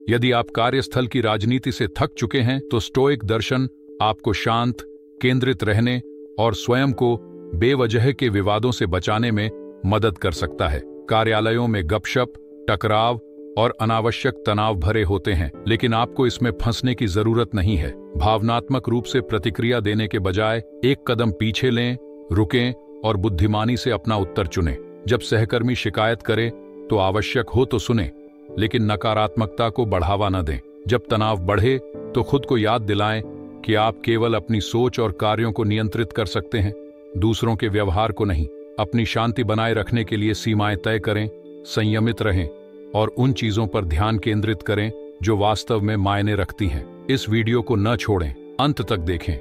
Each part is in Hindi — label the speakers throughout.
Speaker 1: यदि आप कार्यस्थल की राजनीति से थक चुके हैं तो स्टोइक दर्शन आपको शांत, केंद्रित रहने और स्वयं को बेवजह के विवादों से बचाने में मदद कर सकता है। कार्यालयों में गपशप, टकराव और अनावश्यक तनाव भरे होते हैं, लेकिन आपको इसमें फंसने की जरूरत नहीं है। भावनात्मक रूप से प्रतिक्रिया देने के बजाय एक कदम पीछे लें, रुकें और बुद्धिमानी से अपना उत्तर चुनें। जब सहकर्मी शिकायत करे तो आवश्यक हो तो सुने, लेकिन नकारात्मकता को बढ़ावा न दें। जब तनाव बढ़े तो खुद को याद दिलाएं कि आप केवल अपनी सोच और कार्यों को नियंत्रित कर सकते हैं, दूसरों के व्यवहार को नहीं। अपनी शांति बनाए रखने के लिए सीमाएं तय करें, संयमित रहें और उन चीजों पर ध्यान केंद्रित करें जो वास्तव में मायने रखती हैं। इस वीडियो को न छोड़ें, अंत तक देखें,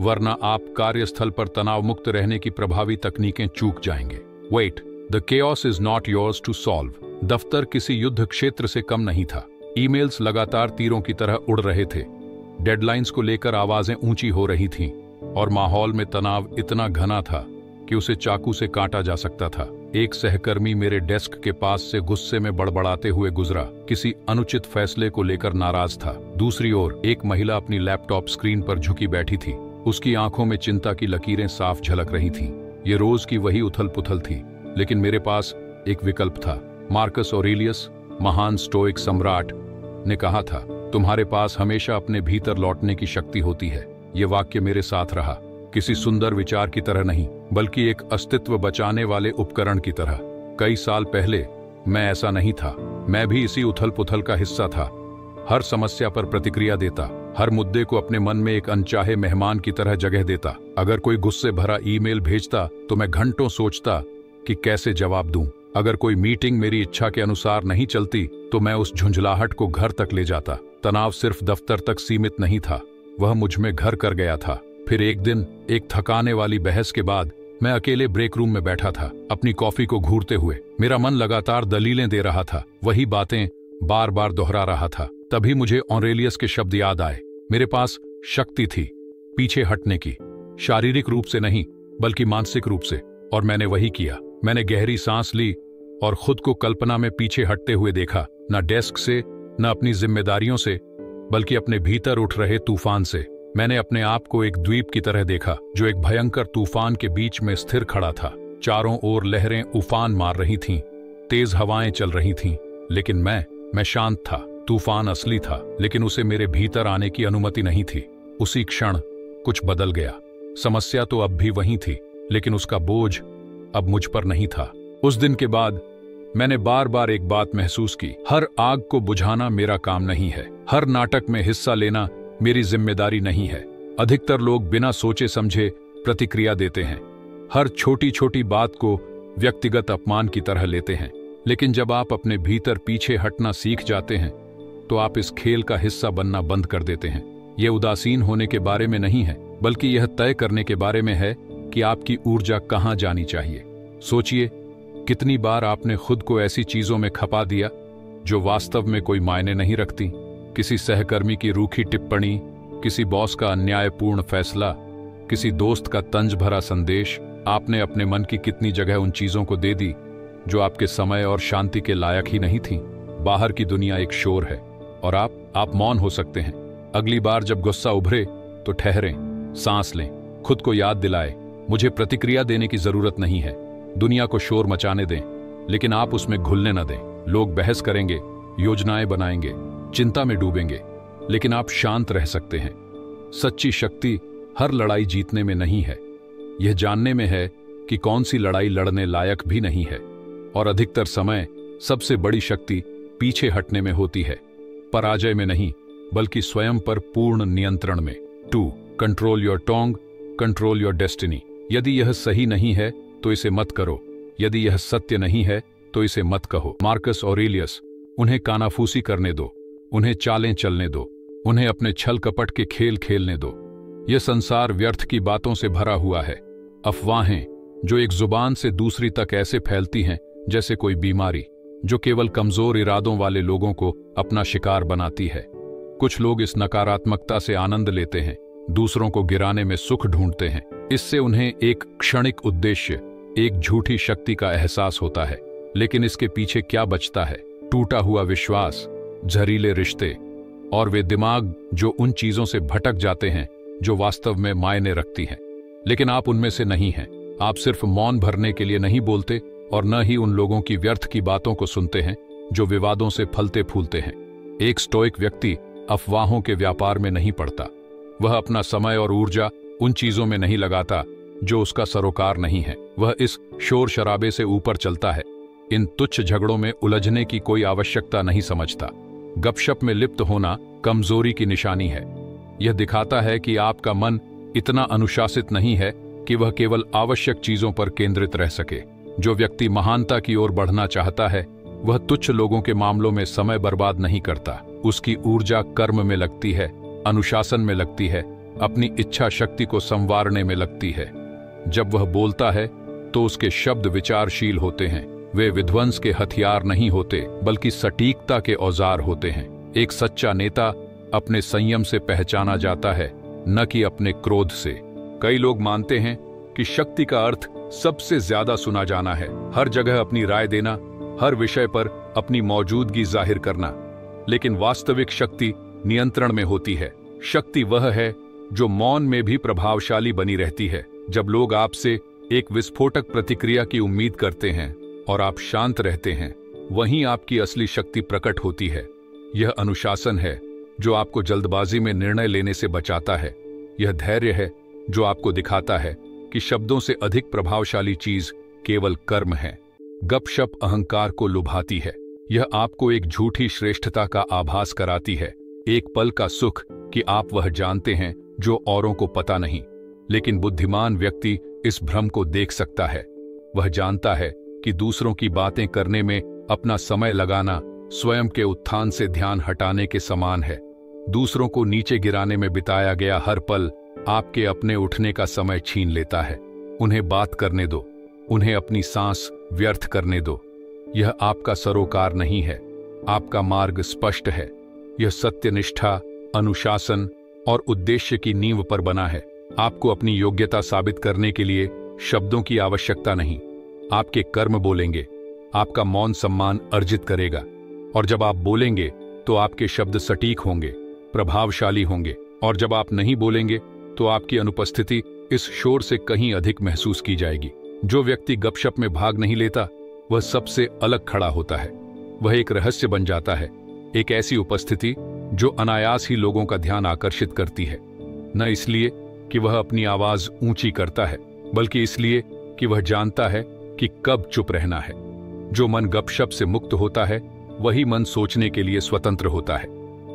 Speaker 1: वरना आप कार्यस्थल पर तनाव मुक्त रहने की प्रभावी तकनीकें चूक जाएंगे। Wait, the chaos is not yours to solve. दफ्तर किसी युद्ध क्षेत्र से कम नहीं था। ईमेल्स लगातार तीरों की तरह उड़ रहे थे, डेडलाइंस को लेकर आवाजें ऊंची हो रही थीं और माहौल में तनाव इतना घना था कि उसे चाकू से काटा जा सकता था। एक सहकर्मी मेरे डेस्क के पास से गुस्से में बड़बड़ाते हुए गुजरा, किसी अनुचित फैसले को लेकर नाराज था। दूसरी ओर एक महिला अपनी लैपटॉप स्क्रीन पर झुकी बैठी थी, उसकी आंखों में चिंता की लकीरें साफ झलक रही थीं। ये रोज की वही उथल पुथल थी, लेकिन मेरे पास एक विकल्प था। मार्कस ऑरेलियस, महान स्टोइक सम्राट, ने कहा था, तुम्हारे पास हमेशा अपने भीतर लौटने की शक्ति होती है। ये वाक्य मेरे साथ रहा, किसी सुंदर विचार की तरह नहीं, बल्कि एक अस्तित्व बचाने वाले उपकरण की तरह। कई साल पहले मैं ऐसा नहीं था, मैं भी इसी उथल पुथल का हिस्सा था। हर समस्या पर प्रतिक्रिया देता, हर मुद्दे को अपने मन में एक अनचाहे मेहमान की तरह जगह देता। अगर कोई गुस्से भरा ईमेल भेजता तो मैं घंटों सोचता कि कैसे जवाब दूं। अगर कोई मीटिंग मेरी इच्छा के अनुसार नहीं चलती तो मैं उस झुंझलाहट को घर तक ले जाता। तनाव सिर्फ दफ्तर तक सीमित नहीं था, वह मुझ में घर कर गया था। फिर एक दिन एक थकाने वाली बहस के बाद मैं अकेले ब्रेक रूम में बैठा था, अपनी कॉफी को घूरते हुए। मेरा मन लगातार दलीलें दे रहा था, वही बातें बार बार दोहरा रहा था। तभी मुझे ऑरेलियस के शब्द याद आए, मेरे पास शक्ति थी पीछे हटने की, शारीरिक रूप से नहीं बल्कि मानसिक रूप से। और मैंने वही किया। मैंने गहरी सांस ली और खुद को कल्पना में पीछे हटते हुए देखा, न डेस्क से, न अपनी जिम्मेदारियों से, बल्कि अपने भीतर उठ रहे तूफान से। मैंने अपने आप को एक द्वीप की तरह देखा जो एक भयंकर तूफान के बीच में स्थिर खड़ा था। चारों ओर लहरें उफान मार रही थीं, तेज हवाएं चल रही थीं, लेकिन मैं शांत था। तूफान असली था, लेकिन उसे मेरे भीतर आने की अनुमति नहीं थी। उसी क्षण कुछ बदल गया। समस्या तो अब भी वही थी, लेकिन उसका बोझ अब मुझ पर नहीं था। उस दिन के बाद मैंने बार बार एक बात महसूस की, हर आग को बुझाना मेरा काम नहीं है, हर नाटक में हिस्सा लेना मेरी जिम्मेदारी नहीं है। अधिकतर लोग बिना सोचे समझे प्रतिक्रिया देते हैं, हर छोटी छोटी बात को व्यक्तिगत अपमान की तरह लेते हैं। लेकिन जब आप अपने भीतर पीछे हटना सीख जाते हैं तो आप इस खेल का हिस्सा बनना बंद कर देते हैं। यह उदासीन होने के बारे में नहीं है, बल्कि यह तय करने के बारे में है कि आपकी ऊर्जा कहां जानी चाहिए। सोचिए, कितनी बार आपने खुद को ऐसी चीजों में खपा दिया जो वास्तव में कोई मायने नहीं रखती। किसी सहकर्मी की रूखी टिप्पणी, किसी बॉस का अन्यायपूर्ण फैसला, किसी दोस्त का तंज भरा संदेश। आपने अपने मन की कितनी जगह उन चीजों को दे दी जो आपके समय और शांति के लायक ही नहीं थी। बाहर की दुनिया एक शोर है और आप मौन हो सकते हैं। अगली बार जब गुस्सा उभरे तो ठहरें, सांस लें, खुद को याद दिलाए, मुझे प्रतिक्रिया देने की जरूरत नहीं है। दुनिया को शोर मचाने दें, लेकिन आप उसमें घुलने न दें। लोग बहस करेंगे, योजनाएं बनाएंगे, चिंता में डूबेंगे, लेकिन आप शांत रह सकते हैं। सच्ची शक्ति हर लड़ाई जीतने में नहीं है, यह जानने में है कि कौन सी लड़ाई लड़ने लायक भी नहीं है। और अधिकतर समय सबसे बड़ी शक्ति पीछे हटने में होती है, पराजय में नहीं बल्कि स्वयं पर पूर्ण नियंत्रण में। 2. Control your tongue, control your destiny. यदि यह सही नहीं है तो इसे मत करो, यदि यह सत्य नहीं है तो इसे मत कहो। मार्कस ऑरेलियस, उन्हें कानाफूसी करने दो, उन्हें चालें चलने दो, उन्हें अपने छल कपट के खेल खेलने दो। यह संसार व्यर्थ की बातों से भरा हुआ है, अफवाहें जो एक जुबान से दूसरी तक ऐसे फैलती हैं जैसे कोई बीमारी, जो केवल कमजोर इरादों वाले लोगों को अपना शिकार बनाती है। कुछ लोग इस नकारात्मकता से आनंद लेते हैं, दूसरों को गिराने में सुख ढूंढते हैं। इससे उन्हें एक क्षणिक उद्देश्य, एक झूठी शक्ति का एहसास होता है, लेकिन इसके पीछे क्या बचता है? टूटा हुआ विश्वास, जहरीले रिश्ते और वे दिमाग जो उन चीजों से भटक जाते हैं जो वास्तव में मायने रखती हैं। लेकिन आप उनमें से नहीं हैं। आप सिर्फ मौन भरने के लिए नहीं बोलते और न ही उन लोगों की व्यर्थ की बातों को सुनते हैं जो विवादों से फलते फूलते हैं। एक स्टोइक व्यक्ति अफवाहों के व्यापार में नहीं पड़ता। वह अपना समय और ऊर्जा उन चीजों में नहीं लगाता जो उसका सरोकार नहीं है। वह इस शोर शराबे से ऊपर चलता है। इन तुच्छ झगड़ों में उलझने की कोई आवश्यकता नहीं समझता। गपशप में लिप्त होना कमजोरी की निशानी है। यह दिखाता है कि आपका मन इतना अनुशासित नहीं है कि वह केवल आवश्यक चीजों पर केंद्रित रह सके। जो व्यक्ति महानता की ओर बढ़ना चाहता है वह तुच्छ लोगों के मामलों में समय बर्बाद नहीं करता। उसकी ऊर्जा कर्म में लगती है, अनुशासन में लगती है, अपनी इच्छा शक्ति को संवारने में लगती है। जब वह बोलता है तो उसके शब्द विचारशील होते हैं। वे विध्वंस के हथियार नहीं होते बल्कि सटीकता के औजार होते हैं। एक सच्चा नेता अपने संयम से पहचाना जाता है, न कि अपने क्रोध से। कई लोग मानते हैं कि शक्ति का अर्थ सबसे ज्यादा सुना जाना है, हर जगह अपनी राय देना, हर विषय पर अपनी मौजूदगी जाहिर करना। लेकिन वास्तविक शक्ति नियंत्रण में होती है। शक्ति वह है जो मौन में भी प्रभावशाली बनी रहती है। जब लोग आपसे एक विस्फोटक प्रतिक्रिया की उम्मीद करते हैं और आप शांत रहते हैं, वहीं आपकी असली शक्ति प्रकट होती है। यह अनुशासन है जो आपको जल्दबाजी में निर्णय लेने से बचाता है। यह धैर्य है जो आपको दिखाता है कि शब्दों से अधिक प्रभावशाली चीज केवल कर्म है। गपशप अहंकार को लुभाती है। यह आपको एक झूठी श्रेष्ठता का आभास कराती है, एक पल का सुख कि आप वह जानते हैं जो औरों को पता नहीं। लेकिन बुद्धिमान व्यक्ति इस भ्रम को देख सकता है। वह जानता है कि दूसरों की बातें करने में अपना समय लगाना स्वयं के उत्थान से ध्यान हटाने के समान है। दूसरों को नीचे गिराने में बिताया गया हर पल आपके अपने उठने का समय छीन लेता है। उन्हें बात करने दो, उन्हें अपनी सांस व्यर्थ करने दो। यह आपका सरोकार नहीं है, आपका मार्ग स्पष्ट है। यह सत्यनिष्ठा, अनुशासन और उद्देश्य की नींव पर बना है। आपको अपनी योग्यता साबित करने के लिए शब्दों की आवश्यकता नहीं, आपके कर्म बोलेंगे। आपका मौन सम्मान अर्जित करेगा, और जब आप बोलेंगे तो आपके शब्द सटीक होंगे, प्रभावशाली होंगे। और जब आप नहीं बोलेंगे तो आपकी अनुपस्थिति इस शोर से कहीं अधिक महसूस की जाएगी। जो व्यक्ति गपशप में भाग नहीं लेता वह सबसे अलग खड़ा होता है। वह एक रहस्य बन जाता है, एक ऐसी उपस्थिति जो अनायास ही लोगों का ध्यान आकर्षित करती है, न इसलिए कि वह अपनी आवाज ऊंची करता है, बल्कि इसलिए कि वह जानता है कि कब चुप रहना है। जो मन गपशप से मुक्त होता है वही मन सोचने के लिए स्वतंत्र होता है,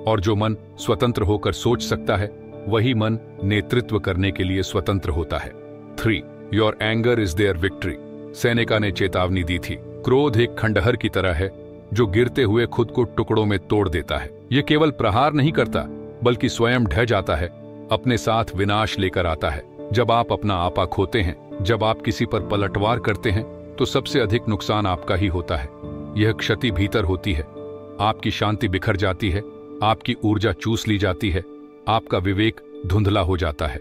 Speaker 1: और जो मन स्वतंत्र होकर सोच सकता है वही मन नेतृत्व करने के लिए स्वतंत्र होता है। 3. Your anger is there victory. Seneca ने चेतावनी दी थी। क्रोध एक खंडहर की तरह है जो गिरते हुए खुद को टुकड़ों में तोड़ देता है। यह केवल प्रहार नहीं करता बल्कि स्वयं ढह जाता है, अपने साथ विनाश लेकर आता है। जब आप अपना आपा खोते हैं, जब आप किसी पर पलटवार करते हैं, तो सबसे अधिक नुकसान आपका ही होता है। यह क्षति भीतर होती है, आपकी शांति बिखर जाती है, आपकी ऊर्जा चूस ली जाती है, आपका विवेक धुंधला हो जाता है।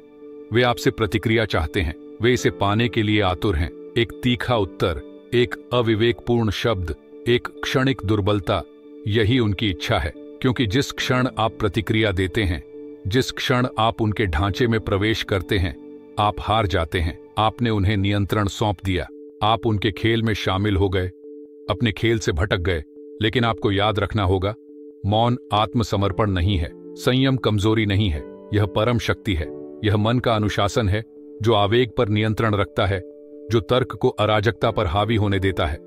Speaker 1: वे आपसे प्रतिक्रिया चाहते हैं, वे इसे पाने के लिए आतुर हैं। एक तीखा उत्तर, एक अविवेकपूर्ण शब्द, एक क्षणिक दुर्बलता, यही उनकी इच्छा है। क्योंकि जिस क्षण आप प्रतिक्रिया देते हैं, जिस क्षण आप उनके ढांचे में प्रवेश करते हैं, आप हार जाते हैं। आपने उन्हें नियंत्रण सौंप दिया, आप उनके खेल में शामिल हो गए, अपने खेल से भटक गए। लेकिन आपको याद रखना होगा, मौन आत्मसमर्पण नहीं है, संयम कमजोरी नहीं है, यह परम शक्ति है। यह मन का अनुशासन है जो आवेग पर नियंत्रण रखता है, जो तर्क को अराजकता पर हावी होने देता है।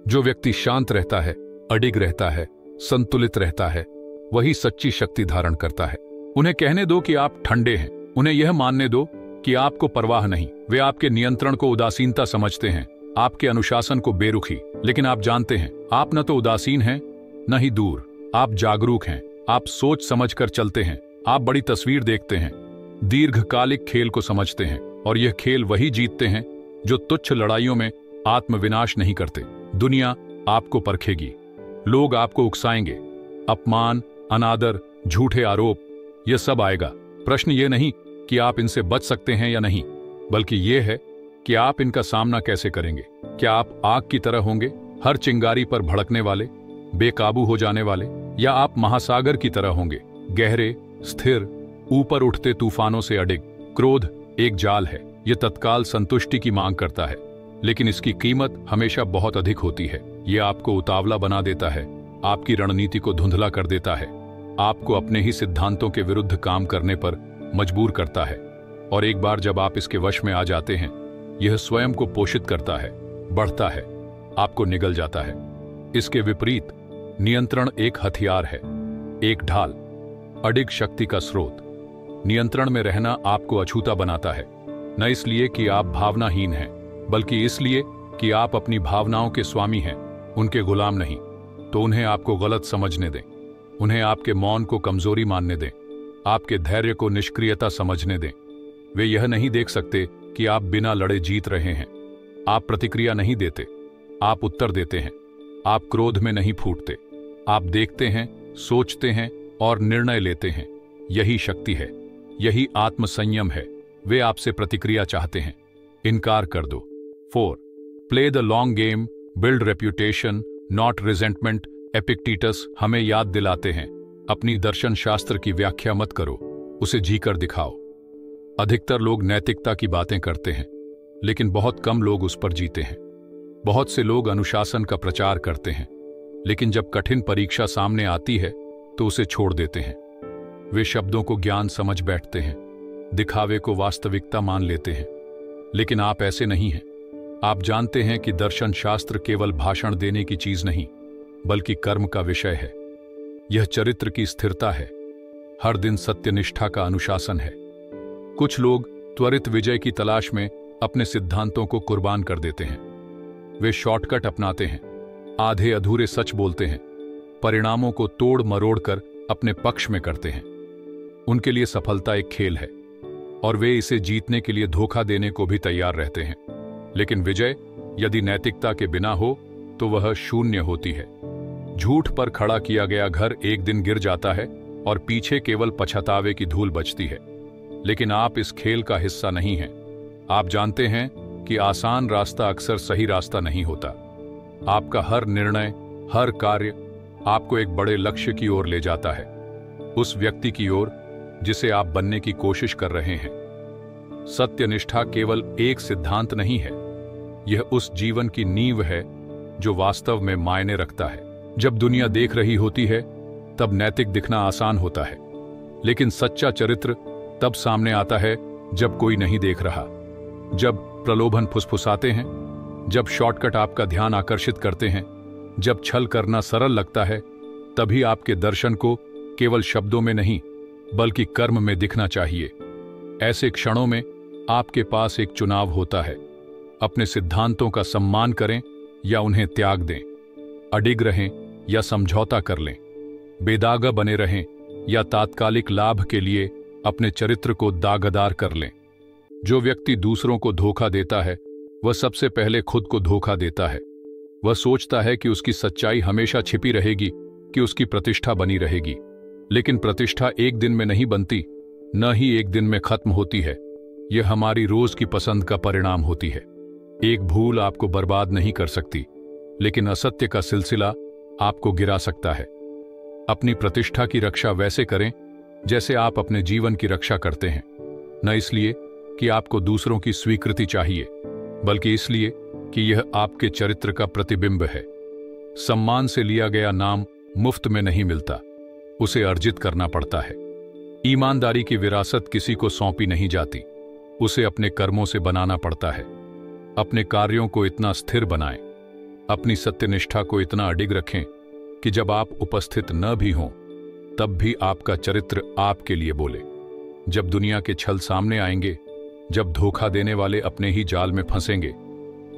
Speaker 1: जो व्यक्ति शांत रहता है, अडिग रहता है, संतुलित रहता है, वही सच्ची शक्ति धारण करता है। उन्हें कहने दो कि आप ठंडे हैं, उन्हें यह मानने दो कि आपको परवाह नहीं। वे आपके नियंत्रण को उदासीनता समझते हैं, आपके अनुशासन को बेरुखी। लेकिन आप जानते हैं, आप न तो उदासीन हैं न ही दूर, आप जागरूक हैं, आप सोच समझ कर चलते हैं, आप बड़ी तस्वीर देखते हैं, दीर्घकालिक खेल को समझते हैं। और यह खेल वही जीतते हैं जो तुच्छ लड़ाइयों में आत्मविनाश नहीं करते। दुनिया आपको परखेगी, लोग आपको उकसाएंगे, अपमान, अनादर, झूठे आरोप, यह सब आएगा। प्रश्न यह नहीं कि आप इनसे बच सकते हैं या नहीं, बल्कि यह है कि आप इनका सामना कैसे करेंगे। क्या आप आग की तरह होंगे, हर चिंगारी पर भड़कने वाले, बेकाबू हो जाने वाले, या आप महासागर की तरह होंगे, गहरे, स्थिर, ऊपर उठते तूफानों से अडिग। क्रोध एक जाल है, यह तत्काल संतुष्टि की मांग करता है, लेकिन इसकी कीमत हमेशा बहुत अधिक होती है। यह आपको उतावला बना देता है, आपकी रणनीति को धुंधला कर देता है, आपको अपने ही सिद्धांतों के विरुद्ध काम करने पर मजबूर करता है। और एक बार जब आप इसके वश में आ जाते हैं, यह स्वयं को पोषित करता है, बढ़ता है, आपको निगल जाता है। इसके विपरीत नियंत्रण एक हथियार है, एक ढाल, अडिग शक्ति का स्रोत। नियंत्रण में रहना आपको अछूता बनाता है, न इसलिए कि आप भावनाहीन हैं, बल्कि इसलिए कि आप अपनी भावनाओं के स्वामी हैं, उनके गुलाम नहीं। तो उन्हें आपको गलत समझने दें, उन्हें आपके मौन को कमजोरी मानने दें, आपके धैर्य को निष्क्रियता समझने दें। वे यह नहीं देख सकते कि आप बिना लड़े जीत रहे हैं। आप प्रतिक्रिया नहीं देते, आप उत्तर देते हैं। आप क्रोध में नहीं फूटते, आप देखते हैं, सोचते हैं और निर्णय लेते हैं। यही शक्ति है, यही आत्मसंयम है। वे आपसे प्रतिक्रिया चाहते हैं, इनकार कर दो। 4. Play the long game, build reputation, not resentment. Epictetus हमें याद दिलाते हैं, अपनी दर्शन शास्त्र की व्याख्या मत करो, उसे जीकर दिखाओ। अधिकतर लोग नैतिकता की बातें करते हैं, लेकिन बहुत कम लोग उस पर जीते हैं। बहुत से लोग अनुशासन का प्रचार करते हैं, लेकिन जब कठिन परीक्षा सामने आती है तो उसे छोड़ देते हैं। वे शब्दों को ज्ञान समझ बैठते हैं, दिखावे को वास्तविकता मान लेते हैं, लेकिन आप ऐसे नहीं हैं। आप जानते हैं कि दर्शन शास्त्र केवल भाषण देने की चीज नहीं, बल्कि कर्म का विषय है। यह चरित्र की स्थिरता है, हर दिन सत्यनिष्ठा का अनुशासन है। कुछ लोग त्वरित विजय की तलाश में अपने सिद्धांतों को कुर्बान कर देते हैं। वे शॉर्टकट अपनाते हैं, आधे अधूरे सच बोलते हैं, परिणामों को तोड़ मरोड़ कर अपने पक्ष में करते हैं। उनके लिए सफलता एक खेल है और वे इसे जीतने के लिए धोखा देने को भी तैयार रहते हैं। लेकिन विजय यदि नैतिकता के बिना हो तो वह शून्य होती है। झूठ पर खड़ा किया गया घर एक दिन गिर जाता है और पीछे केवल पछतावे की धूल बचती है। लेकिन आप इस खेल का हिस्सा नहीं हैं। आप जानते हैं कि आसान रास्ता अक्सर सही रास्ता नहीं होता। आपका हर निर्णय, हर कार्य आपको एक बड़े लक्ष्य की ओर ले जाता है, उस व्यक्ति की ओर जिसे आप बनने की कोशिश कर रहे हैं। सत्यनिष्ठा केवल एक सिद्धांत नहीं है, यह उस जीवन की नींव है जो वास्तव में मायने रखता है। जब दुनिया देख रही होती है तब नैतिक दिखना आसान होता है, लेकिन सच्चा चरित्र तब सामने आता है जब कोई नहीं देख रहा, जब प्रलोभन फुसफुसाते हैं, जब शॉर्टकट आपका ध्यान आकर्षित करते हैं, जब छल करना सरल लगता है। तभी आपके दर्शन को केवल शब्दों में नहीं बल्कि कर्म में दिखना चाहिए। ऐसे क्षणों में आपके पास एक चुनाव होता है, अपने सिद्धांतों का सम्मान करें या उन्हें त्याग दें, अडिग रहें या समझौता कर लें, बेदागा बने रहें या तात्कालिक लाभ के लिए अपने चरित्र को दागदार कर लें। जो व्यक्ति दूसरों को धोखा देता है वह सबसे पहले खुद को धोखा देता है। वह सोचता है कि उसकी सच्चाई हमेशा छिपी रहेगी, कि उसकी प्रतिष्ठा बनी रहेगी, लेकिन प्रतिष्ठा एक दिन में नहीं बनती, न ही एक दिन में खत्म होती है। यह हमारी रोज की पसंद का परिणाम होती है। एक भूल आपको बर्बाद नहीं कर सकती, लेकिन असत्य का सिलसिला आपको गिरा सकता है। अपनी प्रतिष्ठा की रक्षा वैसे करें जैसे आप अपने जीवन की रक्षा करते हैं, न इसलिए कि आपको दूसरों की स्वीकृति चाहिए, बल्कि इसलिए कि यह आपके चरित्र का प्रतिबिंब है। सम्मान से लिया गया नाम मुफ्त में नहीं मिलता, उसे अर्जित करना पड़ता है। ईमानदारी की विरासत किसी को सौंपी नहीं जाती, उसे अपने कर्मों से बनाना पड़ता है। अपने कार्यों को इतना स्थिर बनाएं, अपनी सत्यनिष्ठा को इतना अडिग रखें कि जब आप उपस्थित न भी हों तब भी आपका चरित्र आपके लिए बोले। जब दुनिया के छल सामने आएंगे, जब धोखा देने वाले अपने ही जाल में फंसेंगे,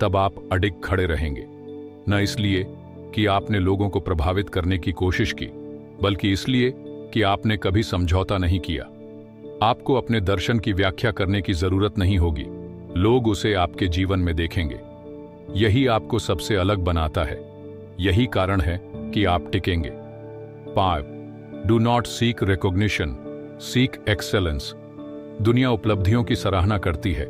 Speaker 1: तब आप अडिग खड़े रहेंगे, न इसलिए कि आपने लोगों को प्रभावित करने की कोशिश की, बल्कि इसलिए कि आपने कभी समझौता नहीं किया। आपको अपने दर्शन की व्याख्या करने की जरूरत नहीं होगी, लोग उसे आपके जीवन में देखेंगे। यही आपको सबसे अलग बनाता है, यही कारण है कि आप टिकेंगे। 5. Do not seek recognition, seek excellence. दुनिया उपलब्धियों की सराहना करती है,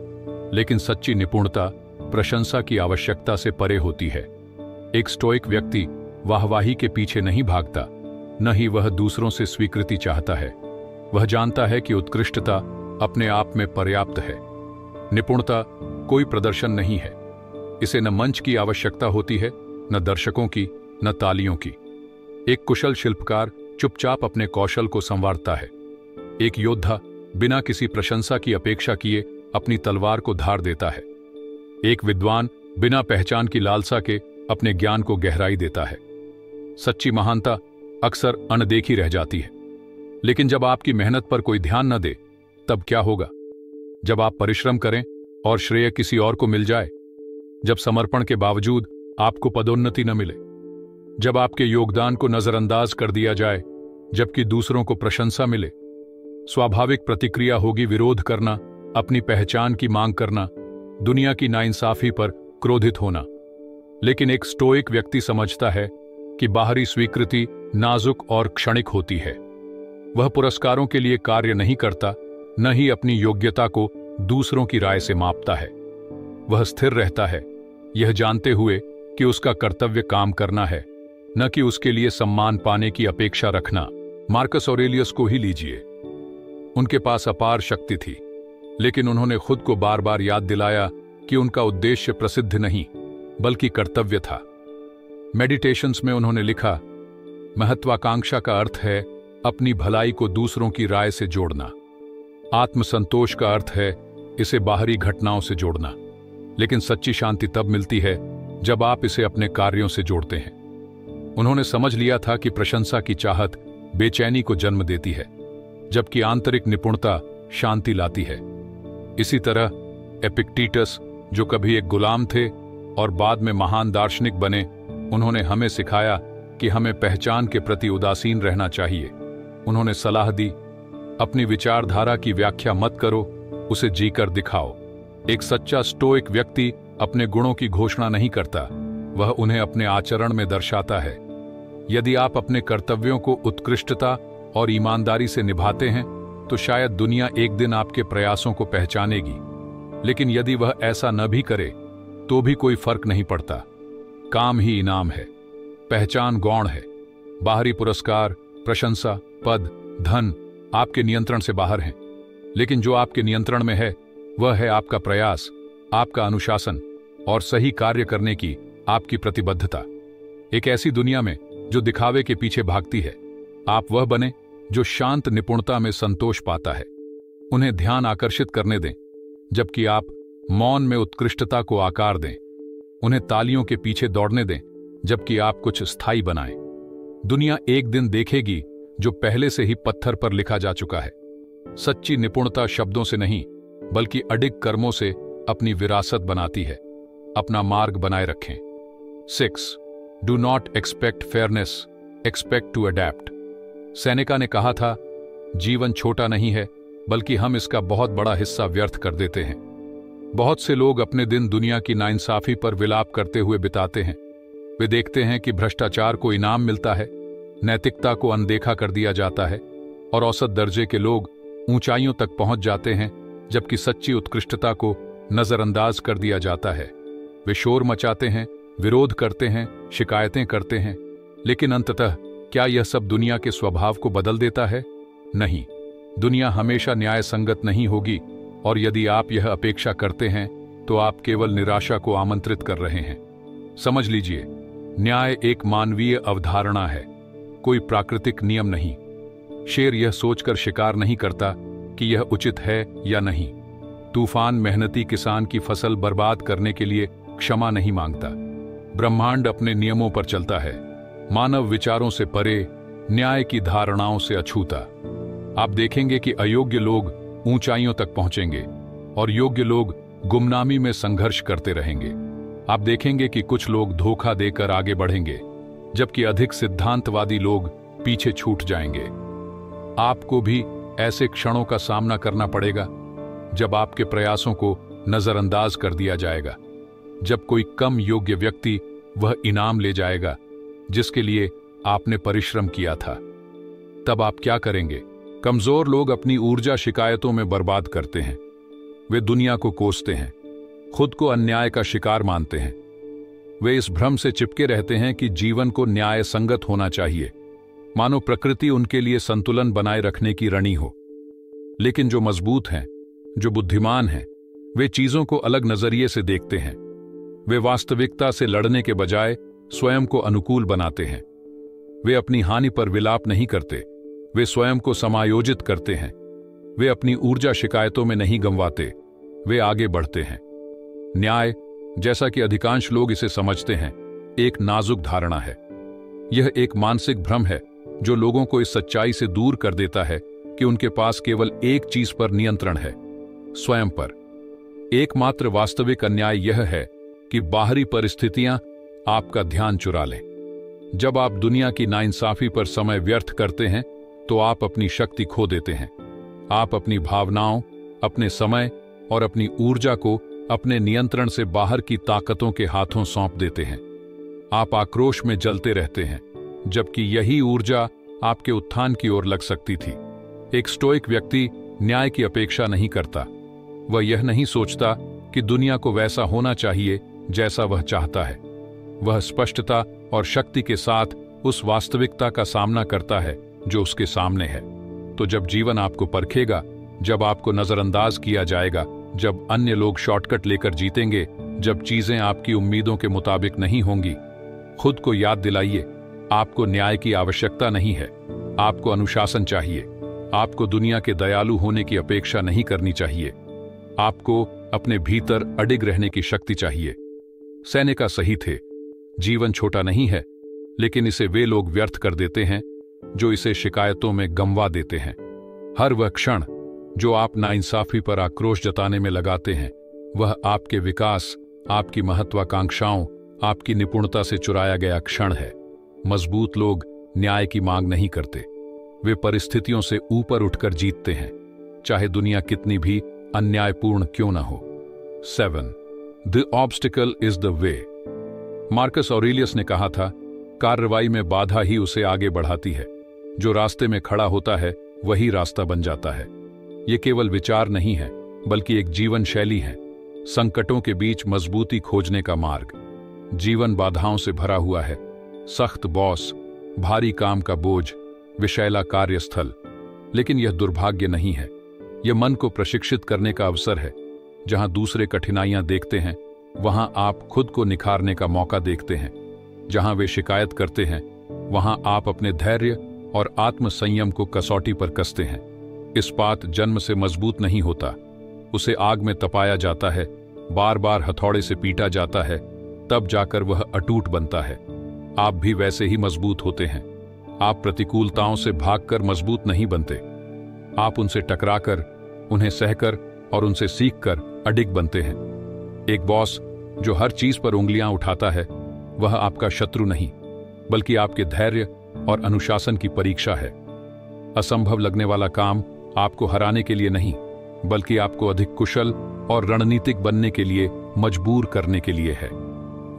Speaker 1: लेकिन सच्ची निपुणता प्रशंसा की आवश्यकता से परे होती है। एक स्टोइक व्यक्ति वाहवाही के पीछे नहीं भागता, न ही वह दूसरों से स्वीकृति चाहता है। वह जानता है कि उत्कृष्टता अपने आप में पर्याप्त है। निपुणता कोई प्रदर्शन नहीं है। इसे न मंच की आवश्यकता होती है, न दर्शकों की, न तालियों की। एक कुशल शिल्पकार चुपचाप अपने कौशल को संवारता है। एक योद्धा बिना किसी प्रशंसा की अपेक्षा किए अपनी तलवार को धार देता है। एक विद्वान बिना पहचान की लालसा के अपने ज्ञान को गहराई देता है। सच्ची महानता अक्सर अनदेखी रह जाती है। लेकिन जब आपकी मेहनत पर कोई ध्यान न दे, तब क्या होगा? जब आप परिश्रम करें और श्रेय किसी और को मिल जाए, जब समर्पण के बावजूद आपको पदोन्नति न मिले, जब आपके योगदान को नजरअंदाज कर दिया जाए जबकि दूसरों को प्रशंसा मिले, स्वाभाविक प्रतिक्रिया होगी विरोध करना, अपनी पहचान की मांग करना, दुनिया की नाइंसाफी पर क्रोधित होना। लेकिन एक स्टोइक व्यक्ति समझता है कि बाहरी स्वीकृति नाजुक और क्षणिक होती है। वह पुरस्कारों के लिए कार्य नहीं करता, न ही अपनी योग्यता को दूसरों की राय से मापता है। वह स्थिर रहता है, यह जानते हुए कि उसका कर्तव्य काम करना है, न कि उसके लिए सम्मान पाने की अपेक्षा रखना। मार्कस ऑरेलियस को ही लीजिए। उनके पास अपार शक्ति थी, लेकिन उन्होंने खुद को बार बार याद दिलाया कि उनका उद्देश्य प्रसिद्ध नहीं बल्कि कर्तव्य था। मेडिटेशंस में उन्होंने लिखा, महत्वाकांक्षा का अर्थ है अपनी भलाई को दूसरों की राय से जोड़ना। आत्मसंतोष का अर्थ है इसे बाहरी घटनाओं से जोड़ना। लेकिन सच्ची शांति तब मिलती है जब आप इसे अपने कार्यों से जोड़ते हैं। उन्होंने समझ लिया था कि प्रशंसा की चाहत बेचैनी को जन्म देती है, जबकि आंतरिक निपुणता शांति लाती है। इसी तरह एपिक्टेटस, जो कभी एक गुलाम थे और बाद में महान दार्शनिक बने, उन्होंने हमें सिखाया कि हमें पहचान के प्रति उदासीन रहना चाहिए। उन्होंने सलाह दी, अपनी विचारधारा की व्याख्या मत करो, उसे जीकर दिखाओ। एक सच्चा स्टोइक व्यक्ति अपने गुणों की घोषणा नहीं करता, वह उन्हें अपने आचरण में दर्शाता है। यदि आप अपने कर्तव्यों को उत्कृष्टता और ईमानदारी से निभाते हैं तो शायद दुनिया एक दिन आपके प्रयासों को पहचानेगी। लेकिन यदि वह ऐसा न भी करे तो भी कोई फर्क नहीं पड़ता। काम ही इनाम है, पहचान गौण है। बाहरी पुरस्कार, प्रशंसा, पद, धन आपके नियंत्रण से बाहर हैं। लेकिन जो आपके नियंत्रण में है वह है आपका प्रयास, आपका अनुशासन और सही कार्य करने की आपकी प्रतिबद्धता। एक ऐसी दुनिया में जो दिखावे के पीछे भागती है, आप वह बने जो शांत निपुणता में संतोष पाता है। उन्हें ध्यान आकर्षित करने दें, जबकि आप मौन में उत्कृष्टता को आकार दें। उन्हें तालियों के पीछे दौड़ने दें, जबकि आप कुछ स्थायी बनाएं। दुनिया एक दिन देखेगी जो पहले से ही पत्थर पर लिखा जा चुका है। सच्ची निपुणता शब्दों से नहीं बल्कि अडिग कर्मों से अपनी विरासत बनाती है। अपना मार्ग बनाए रखें। 6. Do not expect fairness, expect to adapt. Seneca ने कहा था, जीवन छोटा नहीं है बल्कि हम इसका बहुत बड़ा हिस्सा व्यर्थ कर देते हैं। बहुत से लोग अपने दिन दुनिया की नाइंसाफी पर विलाप करते हुए बिताते हैं। वे देखते हैं कि भ्रष्टाचार को इनाम मिलता है, नैतिकता को अनदेखा कर दिया जाता है और औसत दर्जे के लोग ऊंचाइयों तक पहुंच जाते हैं, जबकि सच्ची उत्कृष्टता को नजरअंदाज कर दिया जाता है। वे शोर मचाते हैं, विरोध करते हैं, शिकायतें करते हैं, लेकिन अंततः क्या यह सब दुनिया के स्वभाव को बदल देता है? नहीं। दुनिया हमेशा न्याय संगत नहीं होगी, और यदि आप यह अपेक्षा करते हैं तो आप केवल निराशा को आमंत्रित कर रहे हैं। समझ लीजिए, न्याय एक मानवीय अवधारणा है, कोई प्राकृतिक नियम नहीं। शेर यह सोचकर शिकार नहीं करता कि यह उचित है या नहीं। तूफान मेहनती किसान की फसल बर्बाद करने के लिए क्षमा नहीं मांगता। ब्रह्मांड अपने नियमों पर चलता है, मानव विचारों से परे, न्याय की धारणाओं से अछूता। आप देखेंगे कि अयोग्य लोग ऊंचाइयों तक पहुंचेंगे और योग्य लोग गुमनामी में संघर्ष करते रहेंगे। आप देखेंगे कि कुछ लोग धोखा देकर आगे बढ़ेंगे, जबकि अधिक सिद्धांतवादी लोग पीछे छूट जाएंगे। आपको भी ऐसे क्षणों का सामना करना पड़ेगा जब आपके प्रयासों को नजरअंदाज कर दिया जाएगा, जब कोई कम योग्य व्यक्ति वह इनाम ले जाएगा जिसके लिए आपने परिश्रम किया था। तब आप क्या करेंगे? कमजोर लोग अपनी ऊर्जा शिकायतों में बर्बाद करते हैं। वे दुनिया को कोसते हैं, खुद को अन्याय का शिकार मानते हैं। वे इस भ्रम से चिपके रहते हैं कि जीवन को न्याय संगत होना चाहिए, मानो प्रकृति उनके लिए संतुलन बनाए रखने की रणि हो। लेकिन जो मजबूत हैं, जो बुद्धिमान हैं, वे चीजों को अलग नजरिए से देखते हैं। वे वास्तविकता से लड़ने के बजाय स्वयं को अनुकूल बनाते हैं। वे अपनी हानि पर विलाप नहीं करते, वे स्वयं को समायोजित करते हैं। वे अपनी ऊर्जा शिकायतों में नहीं गंवाते, वे आगे बढ़ते हैं। न्याय, जैसा कि अधिकांश लोग इसे समझते हैं, एक नाजुक धारणा है। यह एक मानसिक भ्रम है जो लोगों को इस सच्चाई से दूर कर देता है कि उनके पास केवल एक चीज पर नियंत्रण है, स्वयं पर। एकमात्र वास्तविक अन्याय यह है कि बाहरी परिस्थितियां आपका ध्यान चुरा लें। जब आप दुनिया की नाइंसाफी पर समय व्यर्थ करते हैं तो आप अपनी शक्ति खो देते हैं। आप अपनी भावनाओं, अपने समय और अपनी ऊर्जा को अपने नियंत्रण से बाहर की ताकतों के हाथों सौंप देते हैं। आप आक्रोश में जलते रहते हैं, जबकि यही ऊर्जा आपके उत्थान की ओर लग सकती थी। एक स्टोइक व्यक्ति न्याय की अपेक्षा नहीं करता। वह यह नहीं सोचता कि दुनिया को वैसा होना चाहिए जैसा वह चाहता है। वह स्पष्टता और शक्ति के साथ उस वास्तविकता का सामना करता है जो उसके सामने है। तो जब जीवन आपको परखेगा, जब आपको नजरअंदाज किया जाएगा, जब अन्य लोग शॉर्टकट लेकर जीतेंगे, जब चीजें आपकी उम्मीदों के मुताबिक नहीं होंगी, खुद को याद दिलाइए, आपको न्याय की आवश्यकता नहीं है। आपको अनुशासन चाहिए। आपको दुनिया के दयालु होने की अपेक्षा नहीं करनी चाहिए। आपको अपने भीतर अडिग रहने की शक्ति चाहिए। सेनेका सही थे, जीवन छोटा नहीं है, लेकिन इसे वे लोग व्यर्थ कर देते हैं जो इसे शिकायतों में गंवा देते हैं। हर वह क्षण जो आप नाइंसाफी पर आक्रोश जताने में लगाते हैं, वह आपके विकास, आपकी महत्वाकांक्षाओं, आपकी निपुणता से चुराया गया क्षण है। मजबूत लोग न्याय की मांग नहीं करते, वे परिस्थितियों से ऊपर उठकर जीतते हैं, चाहे दुनिया कितनी भी अन्यायपूर्ण क्यों न हो। 7. The obstacle is the way. Marcus Aurelius ने कहा था, कार्रवाई में बाधा ही उसे आगे बढ़ाती है। जो रास्ते में खड़ा होता है वही रास्ता बन जाता है। ये केवल विचार नहीं है, बल्कि एक जीवन शैली है। संकटों के बीच मजबूती खोजने का मार्ग। जीवन बाधाओं से भरा हुआ है। सख्त बॉस, भारी काम का बोझ, विषैला कार्यस्थल। लेकिन यह दुर्भाग्य नहीं है, यह मन को प्रशिक्षित करने का अवसर है। जहां दूसरे कठिनाइयां देखते हैं, वहां आप खुद को निखारने का मौका देखते हैं। जहां वे शिकायत करते हैं, वहां आप अपने धैर्य और आत्मसंयम को कसौटी पर कसते हैं। इस्पात जन्म से मजबूत नहीं होता, उसे आग में तपाया जाता है, बार बार हथौड़े से पीटा जाता है, तब जाकर वह अटूट बनता है। आप भी वैसे ही मजबूत होते हैं। आप प्रतिकूलताओं से भागकर मजबूत नहीं बनते, आप उनसे टकराकर, उन्हें सहकर और उनसे सीखकर अडिग बनते हैं। एक बॉस जो हर चीज पर उंगलियां उठाता है, वह आपका शत्रु नहीं, बल्कि आपके धैर्य और अनुशासन की परीक्षा है। असंभव लगने वाला काम आपको हराने के लिए नहीं, बल्कि आपको अधिक कुशल और रणनीतिक बनने के लिए मजबूर करने के लिए है।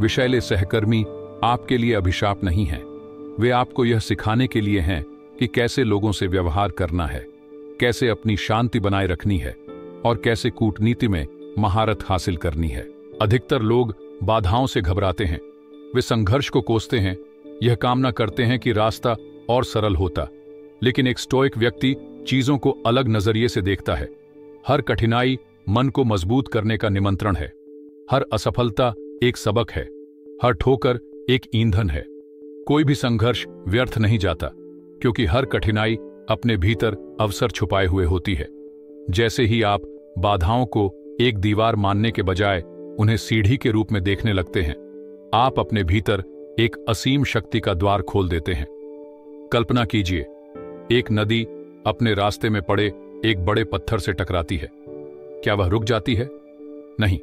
Speaker 1: विषैले सहकर्मी आपके लिए अभिशाप नहीं है, वे आपको यह सिखाने के लिए हैं कि कैसे लोगों से व्यवहार करना है, कैसे अपनी शांति बनाए रखनी है और कैसे कूटनीति में महारत हासिल करनी है। अधिकतर लोग बाधाओं से घबराते हैं, वे संघर्ष को कोसते हैं, यह कामना करते हैं कि रास्ता और सरल होता। लेकिन एक स्टोइक व्यक्ति चीजों को अलग नजरिए से देखता है। हर कठिनाई मन को मजबूत करने का निमंत्रण है। हर असफलता एक सबक है, हर ठोकर एक ईंधन है। कोई भी संघर्ष व्यर्थ नहीं जाता, क्योंकि हर कठिनाई अपने भीतर अवसर छुपाए हुए होती है। जैसे ही आप बाधाओं को एक दीवार मानने के बजाय उन्हें सीढ़ी के रूप में देखने लगते हैं, आप अपने भीतर एक असीम शक्ति का द्वार खोल देते हैं। कल्पना कीजिए, एक नदी अपने रास्ते में पड़े एक बड़े पत्थर से टकराती है। क्या वह रुक जाती है? नहीं,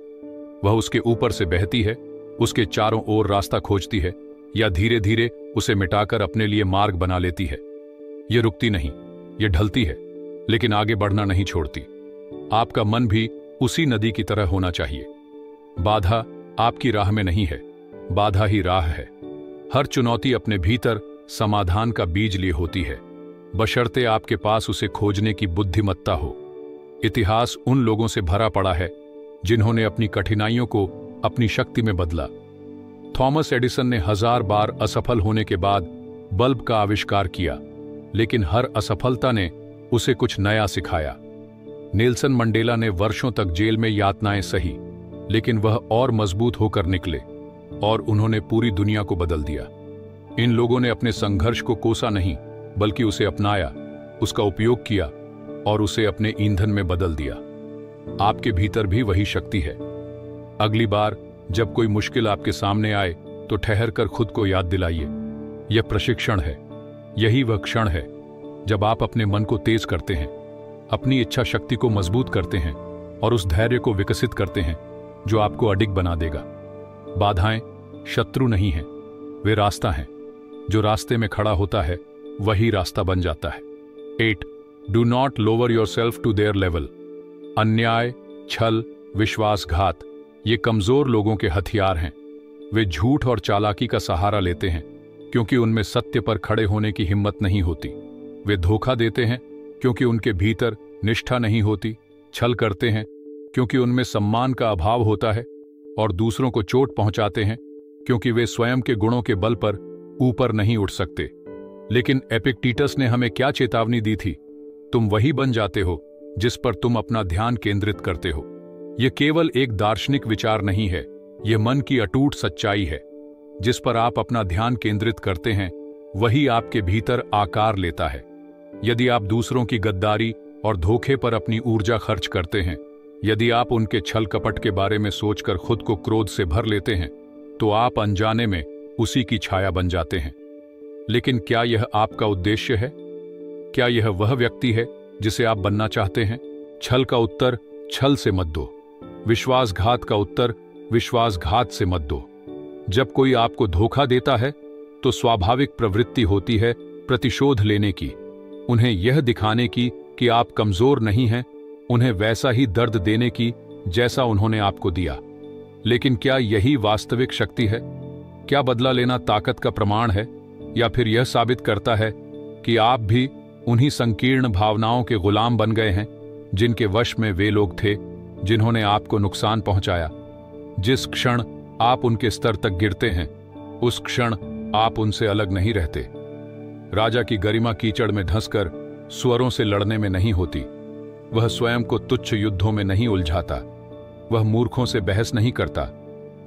Speaker 1: वह उसके ऊपर से बहती है, उसके चारों ओर रास्ता खोजती है, या धीरे धीरे उसे मिटाकर अपने लिए मार्ग बना लेती है। यह रुकती नहीं, यह ढलती है, लेकिन आगे बढ़ना नहीं छोड़ती। आपका मन भी उसी नदी की तरह होना चाहिए। बाधा आपकी राह में नहीं है, बाधा ही राह है। हर चुनौती अपने भीतर समाधान का बीज लिए होती है, बशर्ते आपके पास उसे खोजने की बुद्धिमत्ता हो। इतिहास उन लोगों से भरा पड़ा है जिन्होंने अपनी कठिनाइयों को अपनी शक्ति में बदला। थॉमस एडिसन ने 1000 बार असफल होने के बाद बल्ब का आविष्कार किया, लेकिन हर असफलता ने उसे कुछ नया सिखाया। नेल्सन मंडेला ने वर्षों तक जेल में यातनाएं सही, लेकिन वह और मजबूत होकर निकले और उन्होंने पूरी दुनिया को बदल दिया। इन लोगों ने अपने संघर्ष को कोसा नहीं, बल्कि उसे अपनाया, उसका उपयोग किया और उसे अपने ईंधन में बदल दिया। आपके भीतर भी वही शक्ति है। अगली बार जब कोई मुश्किल आपके सामने आए तो ठहर कर खुद को याद दिलाइए, यह प्रशिक्षण है। यही वह क्षण है जब आप अपने मन को तेज करते हैं, अपनी इच्छा शक्ति को मजबूत करते हैं और उस धैर्य को विकसित करते हैं जो आपको अडिग बना देगा। बाधाएं शत्रु नहीं हैं, वे रास्ता हैं। जो रास्ते में खड़ा होता है वही रास्ता बन जाता है। 8. Do not lower your self to their level. अन्याय, छल, विश्वासघात ये कमजोर लोगों के हथियार हैं। वे झूठ और चालाकी का सहारा लेते हैं क्योंकि उनमें सत्य पर खड़े होने की हिम्मत नहीं होती। वे धोखा देते हैं क्योंकि उनके भीतर निष्ठा नहीं होती। छल करते हैं क्योंकि उनमें सम्मान का अभाव होता है और दूसरों को चोट पहुंचाते हैं क्योंकि वे स्वयं के गुणों के बल पर ऊपर नहीं उठ सकते। लेकिन एपिक्टेटस ने हमें क्या चेतावनी दी थी? तुम वही बन जाते हो जिस पर तुम अपना ध्यान केंद्रित करते हो। यह केवल एक दार्शनिक विचार नहीं है, यह मन की अटूट सच्चाई है। जिस पर आप अपना ध्यान केंद्रित करते हैं वही आपके भीतर आकार लेता है। यदि आप दूसरों की गद्दारी और धोखे पर अपनी ऊर्जा खर्च करते हैं, यदि आप उनके छल कपट के बारे में सोचकर खुद को क्रोध से भर लेते हैं, तो आप अनजाने में उसी की छाया बन जाते हैं। लेकिन क्या यह आपका उद्देश्य है? क्या यह वह व्यक्ति है जिसे आप बनना चाहते हैं? छल का उत्तर छल से मत दो, विश्वासघात का उत्तर विश्वासघात से मत दो। जब कोई आपको धोखा देता है तो स्वाभाविक प्रवृत्ति होती है प्रतिशोध लेने की, उन्हें यह दिखाने की कि आप कमजोर नहीं हैं, उन्हें वैसा ही दर्द देने की जैसा उन्होंने आपको दिया। लेकिन क्या यही वास्तविक शक्ति है? क्या बदला लेना ताकत का प्रमाण है, या फिर यह साबित करता है कि आप भी उन्हीं संकीर्ण भावनाओं के गुलाम बन गए हैं जिनके वश में वे लोग थे जिन्होंने आपको नुकसान पहुंचाया? जिस क्षण आप उनके स्तर तक गिरते हैं, उस क्षण आप उनसे अलग नहीं रहते। राजा की गरिमा कीचड़ में धंसकर स्वरों से लड़ने में नहीं होती। वह स्वयं को तुच्छ युद्धों में नहीं उलझाता। वह मूर्खों से बहस नहीं करता,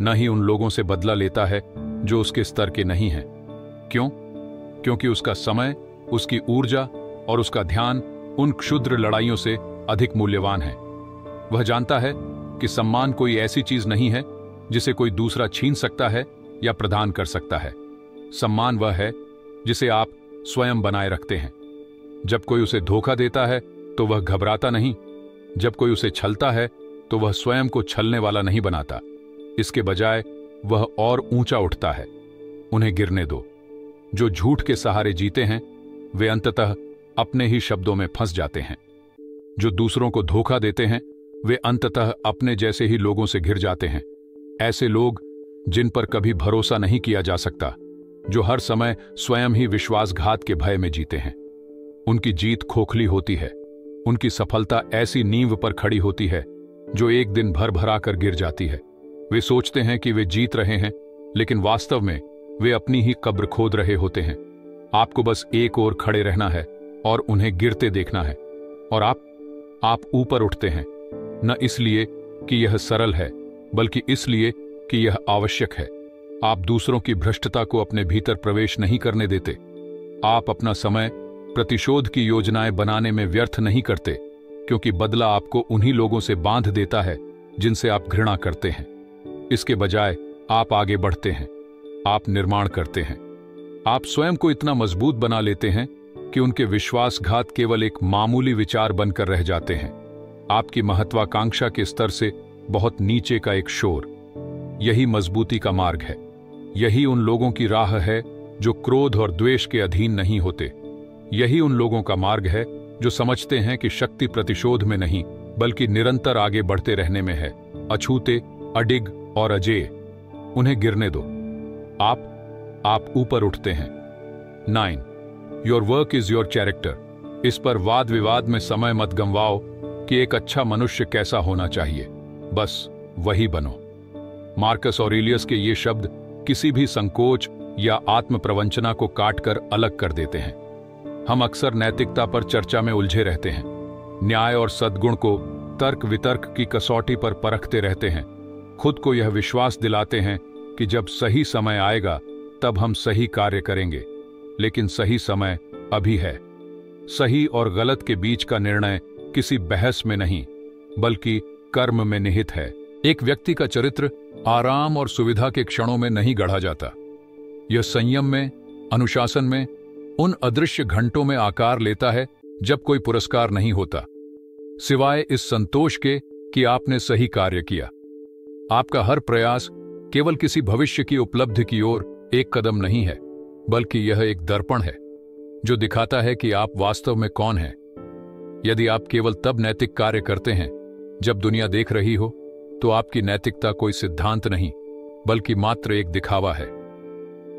Speaker 1: न ही उन लोगों से बदला लेता है जो उसके स्तर के नहीं हैं। क्यों? क्योंकि उसका समय, उसकी ऊर्जा और उसका ध्यान उन क्षुद्र लड़ाइयों से अधिक मूल्यवान है। वह जानता है कि सम्मान कोई ऐसी चीज नहीं है जिसे कोई दूसरा छीन सकता है या प्रदान कर सकता है। सम्मान वह है जिसे आप स्वयं बनाए रखते हैं। जब कोई उसे धोखा देता है तो वह घबराता नहीं। जब कोई उसे छलता है तो वह स्वयं को छलने वाला नहीं बनाता। इसके बजाय वह और ऊंचा उठता है। उन्हें गिरने दो। जो झूठ के सहारे जीते हैं वे अंततः अपने ही शब्दों में फंस जाते हैं। जो दूसरों को धोखा देते हैं वे अंततः अपने जैसे ही लोगों से घिर जाते हैं। ऐसे लोग जिन पर कभी भरोसा नहीं किया जा सकता, जो हर समय स्वयं ही विश्वासघात के भय में जीते हैं। उनकी जीत खोखली होती है। उनकी सफलता ऐसी नींव पर खड़ी होती है जो एक दिन भर भरा कर गिर जाती है। वे सोचते हैं कि वे जीत रहे हैं, लेकिन वास्तव में वे अपनी ही कब्र खोद रहे होते हैं। आपको बस एक ओर खड़े रहना है और उन्हें गिरते देखना है, और आप ऊपर उठते हैं, न इसलिए कि यह सरल है, बल्कि इसलिए कि यह आवश्यक है। आप दूसरों की भ्रष्टता को अपने भीतर प्रवेश नहीं करने देते। आप अपना समय प्रतिशोध की योजनाएं बनाने में व्यर्थ नहीं करते, क्योंकि बदला आपको उन्हीं लोगों से बांध देता है जिनसे आप घृणा करते हैं। इसके बजाय आप आगे बढ़ते हैं, आप निर्माण करते हैं। आप स्वयं को इतना मजबूत बना लेते हैं कि उनके विश्वासघात केवल एक मामूली विचार बनकर रह जाते हैं। आपकी महत्वाकांक्षा के स्तर से बहुत नीचे का एक शोर। यही मजबूती का मार्ग है। यही उन लोगों की राह है जो क्रोध और द्वेष के अधीन नहीं होते। यही उन लोगों का मार्ग है जो समझते हैं कि शक्ति प्रतिशोध में नहीं, बल्कि निरंतर आगे बढ़ते रहने में है, अछूते, अडिग और अजेय। उन्हें गिरने दो। आप ऊपर उठते हैं। 9. Your work is your character. इस पर वाद विवाद में समय मत गंवाओ कि एक अच्छा मनुष्य कैसा होना चाहिए। बस वही बनो। मार्कस ऑरेलियस के ये शब्द किसी भी संकोच या आत्म प्रवंचना को काटकर अलग कर देते हैं। हम अक्सर नैतिकता पर चर्चा में उलझे रहते हैं, न्याय और सद्गुण को तर्क वितर्क की कसौटी पर परखते रहते हैं, खुद को यह विश्वास दिलाते हैं कि जब सही समय आएगा तब हम सही कार्य करेंगे। लेकिन सही समय अभी है। सही और गलत के बीच का निर्णय किसी बहस में नहीं, बल्कि कर्म में निहित है। एक व्यक्ति का चरित्र आराम और सुविधा के क्षणों में नहीं गढ़ा जाता। यह संयम में, अनुशासन में, उन अदृश्य घंटों में आकार लेता है जब कोई पुरस्कार नहीं होता, सिवाय इस संतोष के कि आपने सही कार्य किया। आपका हर प्रयास केवल किसी भविष्य की उपलब्धि की ओर एक कदम नहीं है, बल्कि यह एक दर्पण है जो दिखाता है कि आप वास्तव में कौन हैं। यदि आप केवल तब नैतिक कार्य करते हैं जब दुनिया देख रही हो, तो आपकी नैतिकता कोई सिद्धांत नहीं, बल्कि मात्र एक दिखावा है।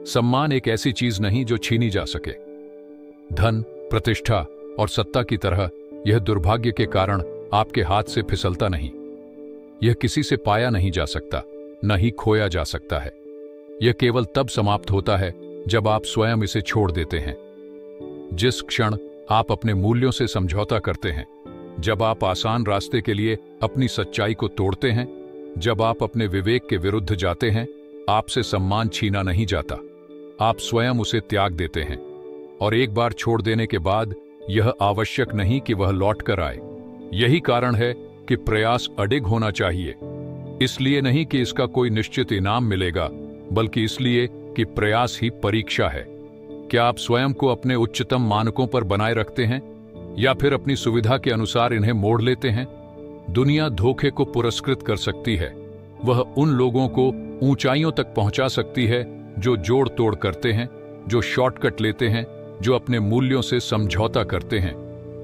Speaker 1: सम्मान एक ऐसी चीज नहीं जो छीनी जा सके। धन, प्रतिष्ठा और सत्ता की तरह यह दुर्भाग्य के कारण आपके हाथ से फिसलता नहीं। यह किसी से पाया नहीं जा सकता, न ही खोया जा सकता है। यह केवल तब समाप्त होता है जब आप स्वयं इसे छोड़ देते हैं। जिस क्षण आप अपने मूल्यों से समझौता करते हैं, जब आप आसान रास्ते के लिए अपनी सच्चाई को तोड़ते हैं, जब आप अपने विवेक के विरुद्ध जाते हैं, आपसे सम्मान छीना नहीं जाता, आप स्वयं उसे त्याग देते हैं। और एक बार छोड़ देने के बाद यह आवश्यक नहीं कि वह लौट कर आए। यही कारण है कि प्रयास अडिग होना चाहिए, इसलिए नहीं कि इसका कोई निश्चित इनाम मिलेगा, बल्कि इसलिए कि प्रयास ही परीक्षा है। क्या आप स्वयं को अपने उच्चतम मानकों पर बनाए रखते हैं या फिर अपनी सुविधा के अनुसार इन्हें मोड़ लेते हैं? दुनिया धोखे को पुरस्कृत कर सकती है। वह उन लोगों को ऊंचाइयों तक पहुंचा सकती है जो जोड़ तोड़ करते हैं, जो शॉर्टकट लेते हैं, जो अपने मूल्यों से समझौता करते हैं।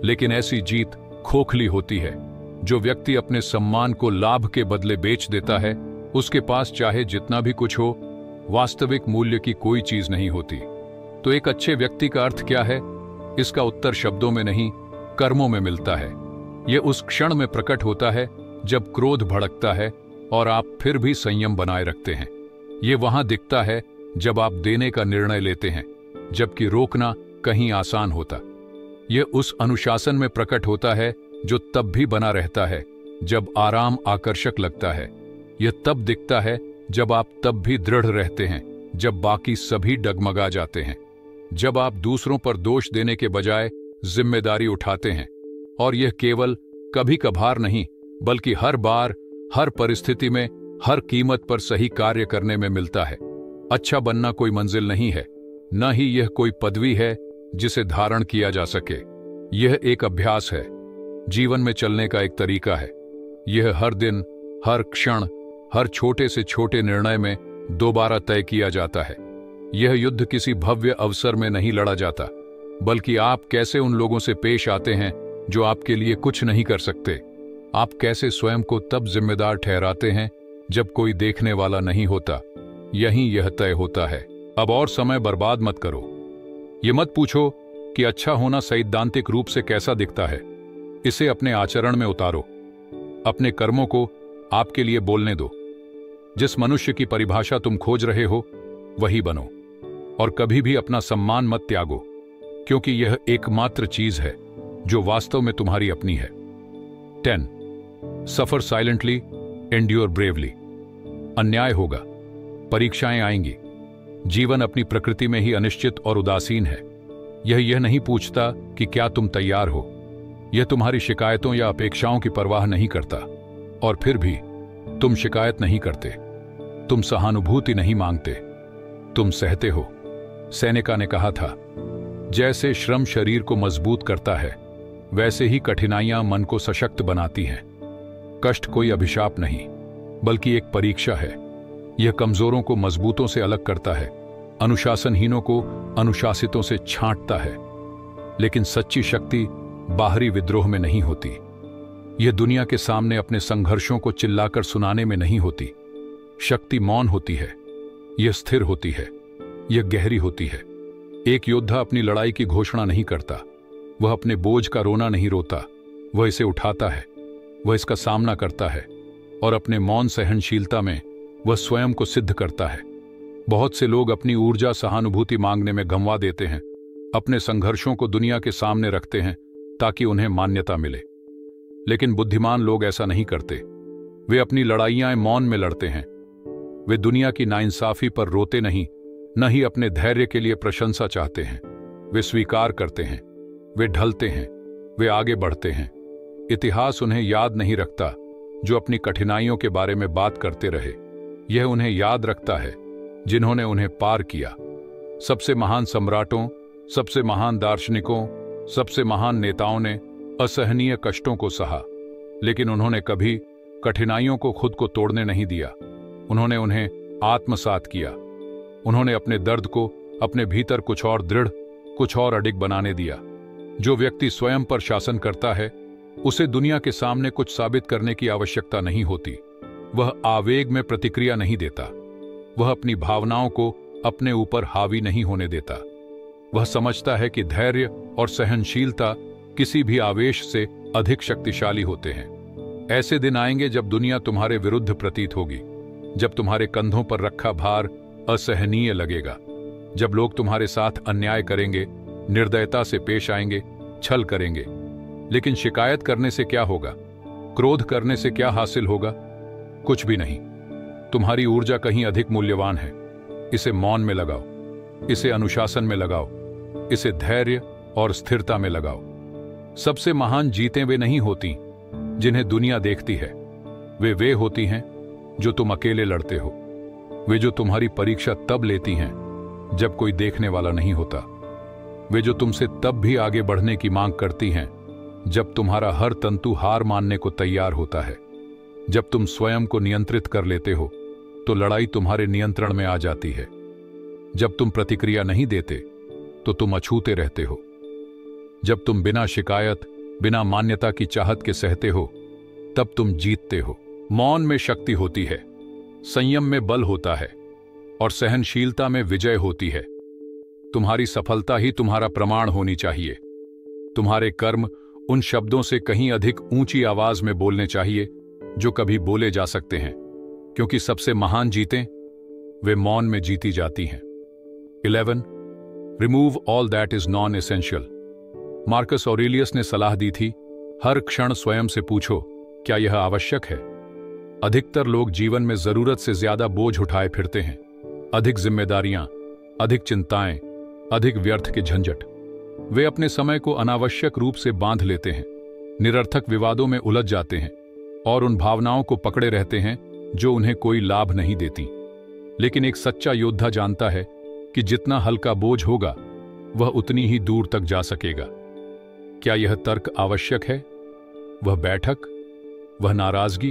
Speaker 1: लेकिन ऐसी जीत खोखली होती है। जो व्यक्ति अपने सम्मान को लाभ के बदले बेच देता है, उसके पास चाहे जितना भी कुछ हो, वास्तविक मूल्य की कोई चीज नहीं होती। तो एक अच्छे व्यक्ति का अर्थ क्या है? इसका उत्तर शब्दों में नहीं, कर्मों में मिलता है। यह उस क्षण में प्रकट होता है जब क्रोध भड़कता है और आप फिर भी संयम बनाए रखते हैं। यह वहां दिखता है जब आप देने का निर्णय लेते हैं, जबकि रोकना कहीं आसान होता। यह उस अनुशासन में प्रकट होता है जो तब भी बना रहता है जब आराम आकर्षक लगता है। यह तब दिखता है जब आप तब भी दृढ़ रहते हैं जब बाकी सभी डगमगा जाते हैं, जब आप दूसरों पर दोष देने के बजाय जिम्मेदारी उठाते हैं। और यह केवल कभी कभार नहीं, बल्कि हर बार, हर परिस्थिति में, हर कीमत पर सही कार्य करने में मिलता है। अच्छा बनना कोई मंजिल नहीं है, न ही यह कोई पदवी है जिसे धारण किया जा सके। यह एक अभ्यास है, जीवन में चलने का एक तरीका है। यह हर दिन, हर क्षण, हर छोटे से छोटे निर्णय में दोबारा तय किया जाता है। यह युद्ध किसी भव्य अवसर में नहीं लड़ा जाता, बल्कि आप कैसे उन लोगों से पेश आते हैं जो आपके लिए कुछ नहीं कर सकते। आप कैसे स्वयं को तब जिम्मेदार ठहराते हैं जब कोई देखने वाला नहीं होता। यहीं यह तय होता है। अब और समय बर्बाद मत करो। ये मत पूछो कि अच्छा होना सैद्धांतिक रूप से कैसा दिखता है। इसे अपने आचरण में उतारो। अपने कर्मों को आपके लिए बोलने दो। जिस मनुष्य की परिभाषा तुम खोज रहे हो, वही बनो। और कभी भी अपना सम्मान मत त्यागो, क्योंकि यह एकमात्र चीज है जो वास्तव में तुम्हारी अपनी है। 10. सफर साइलेंटली, एंड्योर ब्रेवली। अन्याय होगा, परीक्षाएं आएंगी। जीवन अपनी प्रकृति में ही अनिश्चित और उदासीन है। यह नहीं पूछता कि क्या तुम तैयार हो। यह तुम्हारी शिकायतों या अपेक्षाओं की परवाह नहीं करता। और फिर भी तुम शिकायत नहीं करते, तुम सहानुभूति नहीं मांगते, तुम सहते हो। सेनेका ने कहा था, जैसे श्रम शरीर को मजबूत करता है, वैसे ही कठिनाइयां मन को सशक्त बनाती हैं। कष्ट कोई अभिशाप नहीं, बल्कि एक परीक्षा है। यह कमजोरों को मजबूतों से अलग करता है, अनुशासनहीनों को अनुशासितों से छांटता है। लेकिन सच्ची शक्ति बाहरी विद्रोह में नहीं होती। यह दुनिया के सामने अपने संघर्षों को चिल्लाकर सुनाने में नहीं होती। शक्ति मौन होती है, यह स्थिर होती है, यह गहरी होती है। एक योद्धा अपनी लड़ाई की घोषणा नहीं करता। वह अपने बोझ का रोना नहीं रोता, वह इसे उठाता है, वह इसका सामना करता है, और अपने मौन सहनशीलता में वह स्वयं को सिद्ध करता है। बहुत से लोग अपनी ऊर्जा सहानुभूति मांगने में गंवा देते हैं, अपने संघर्षों को दुनिया के सामने रखते हैं ताकि उन्हें मान्यता मिले। लेकिन बुद्धिमान लोग ऐसा नहीं करते। वे अपनी लड़ाइयां मौन में लड़ते हैं। वे दुनिया की नाइंसाफी पर रोते नहीं, न ही अपने धैर्य के लिए प्रशंसा चाहते हैं। वे स्वीकार करते हैं, वे ढलते हैं, वे आगे बढ़ते हैं। इतिहास उन्हें याद नहीं रखता जो अपनी कठिनाइयों के बारे में बात करते रहे। यह उन्हें याद रखता है जिन्होंने उन्हें पार किया। सबसे महान सम्राटों, सबसे महान दार्शनिकों, सबसे महान नेताओं ने असहनीय कष्टों को सहा, लेकिन उन्होंने कभी कठिनाइयों को खुद को तोड़ने नहीं दिया। उन्होंने उन्हें आत्मसात किया। उन्होंने अपने दर्द को अपने भीतर कुछ और दृढ़, कुछ और अडिग बनाने दिया। जो व्यक्ति स्वयं पर शासन करता है, उसे दुनिया के सामने कुछ साबित करने की आवश्यकता नहीं होती। वह आवेग में प्रतिक्रिया नहीं देता। वह अपनी भावनाओं को अपने ऊपर हावी नहीं होने देता। वह समझता है कि धैर्य और सहनशीलता किसी भी आवेश से अधिक शक्तिशाली होते हैं। ऐसे दिन आएंगे जब दुनिया तुम्हारे विरुद्ध प्रतीत होगी, जब तुम्हारे कंधों पर रखा भार असहनीय लगेगा, जब लोग तुम्हारे साथ अन्याय करेंगे, निर्दयता से पेश आएंगे, छल करेंगे। लेकिन शिकायत करने से क्या होगा? क्रोध करने से क्या हासिल होगा? कुछ भी नहीं। तुम्हारी ऊर्जा कहीं अधिक मूल्यवान है। इसे मौन में लगाओ, इसे अनुशासन में लगाओ, इसे धैर्य और स्थिरता में लगाओ। सबसे महान जीतें वे नहीं होती जिन्हें दुनिया देखती है। वे होती हैं जो तुम अकेले लड़ते हो। वे जो तुम्हारी परीक्षा तब लेती हैं जब कोई देखने वाला नहीं होता। वे जो तुमसे तब भी आगे बढ़ने की मांग करती हैं जब तुम्हारा हर तंतु हार मानने को तैयार होता है। जब तुम स्वयं को नियंत्रित कर लेते हो तो लड़ाई तुम्हारे नियंत्रण में आ जाती है। जब तुम प्रतिक्रिया नहीं देते तो तुम अछूते रहते हो। जब तुम बिना शिकायत, बिना मान्यता की चाहत के सहते हो, तब तुम जीतते हो। मौन में शक्ति होती है, संयम में बल होता है और सहनशीलता में विजय होती है। तुम्हारी सफलता ही तुम्हारा प्रमाण होनी चाहिए। तुम्हारे कर्म उन शब्दों से कहीं अधिक ऊंची आवाज में बोलने चाहिए जो कभी बोले जा सकते हैं, क्योंकि सबसे महान जीतें वे मौन में जीती जाती हैं। 11. Remove all that is non essential. Marcus Aurelius ने सलाह दी थी, हर क्षण स्वयं से पूछो, क्या यह आवश्यक है? अधिकतर लोग जीवन में जरूरत से ज्यादा बोझ उठाए फिरते हैं। अधिक जिम्मेदारियां, अधिक चिंताएं, अधिक व्यर्थ के झंझट। वे अपने समय को अनावश्यक रूप से बांध लेते हैं, निरर्थक विवादों में उलझ जाते हैं और उन भावनाओं को पकड़े रहते हैं जो उन्हें कोई लाभ नहीं देती। लेकिन एक सच्चा योद्धा जानता है कि जितना हल्का बोझ होगा वह उतनी ही दूर तक जा सकेगा। क्या यह तर्क आवश्यक है? वह बैठक, वह नाराजगी,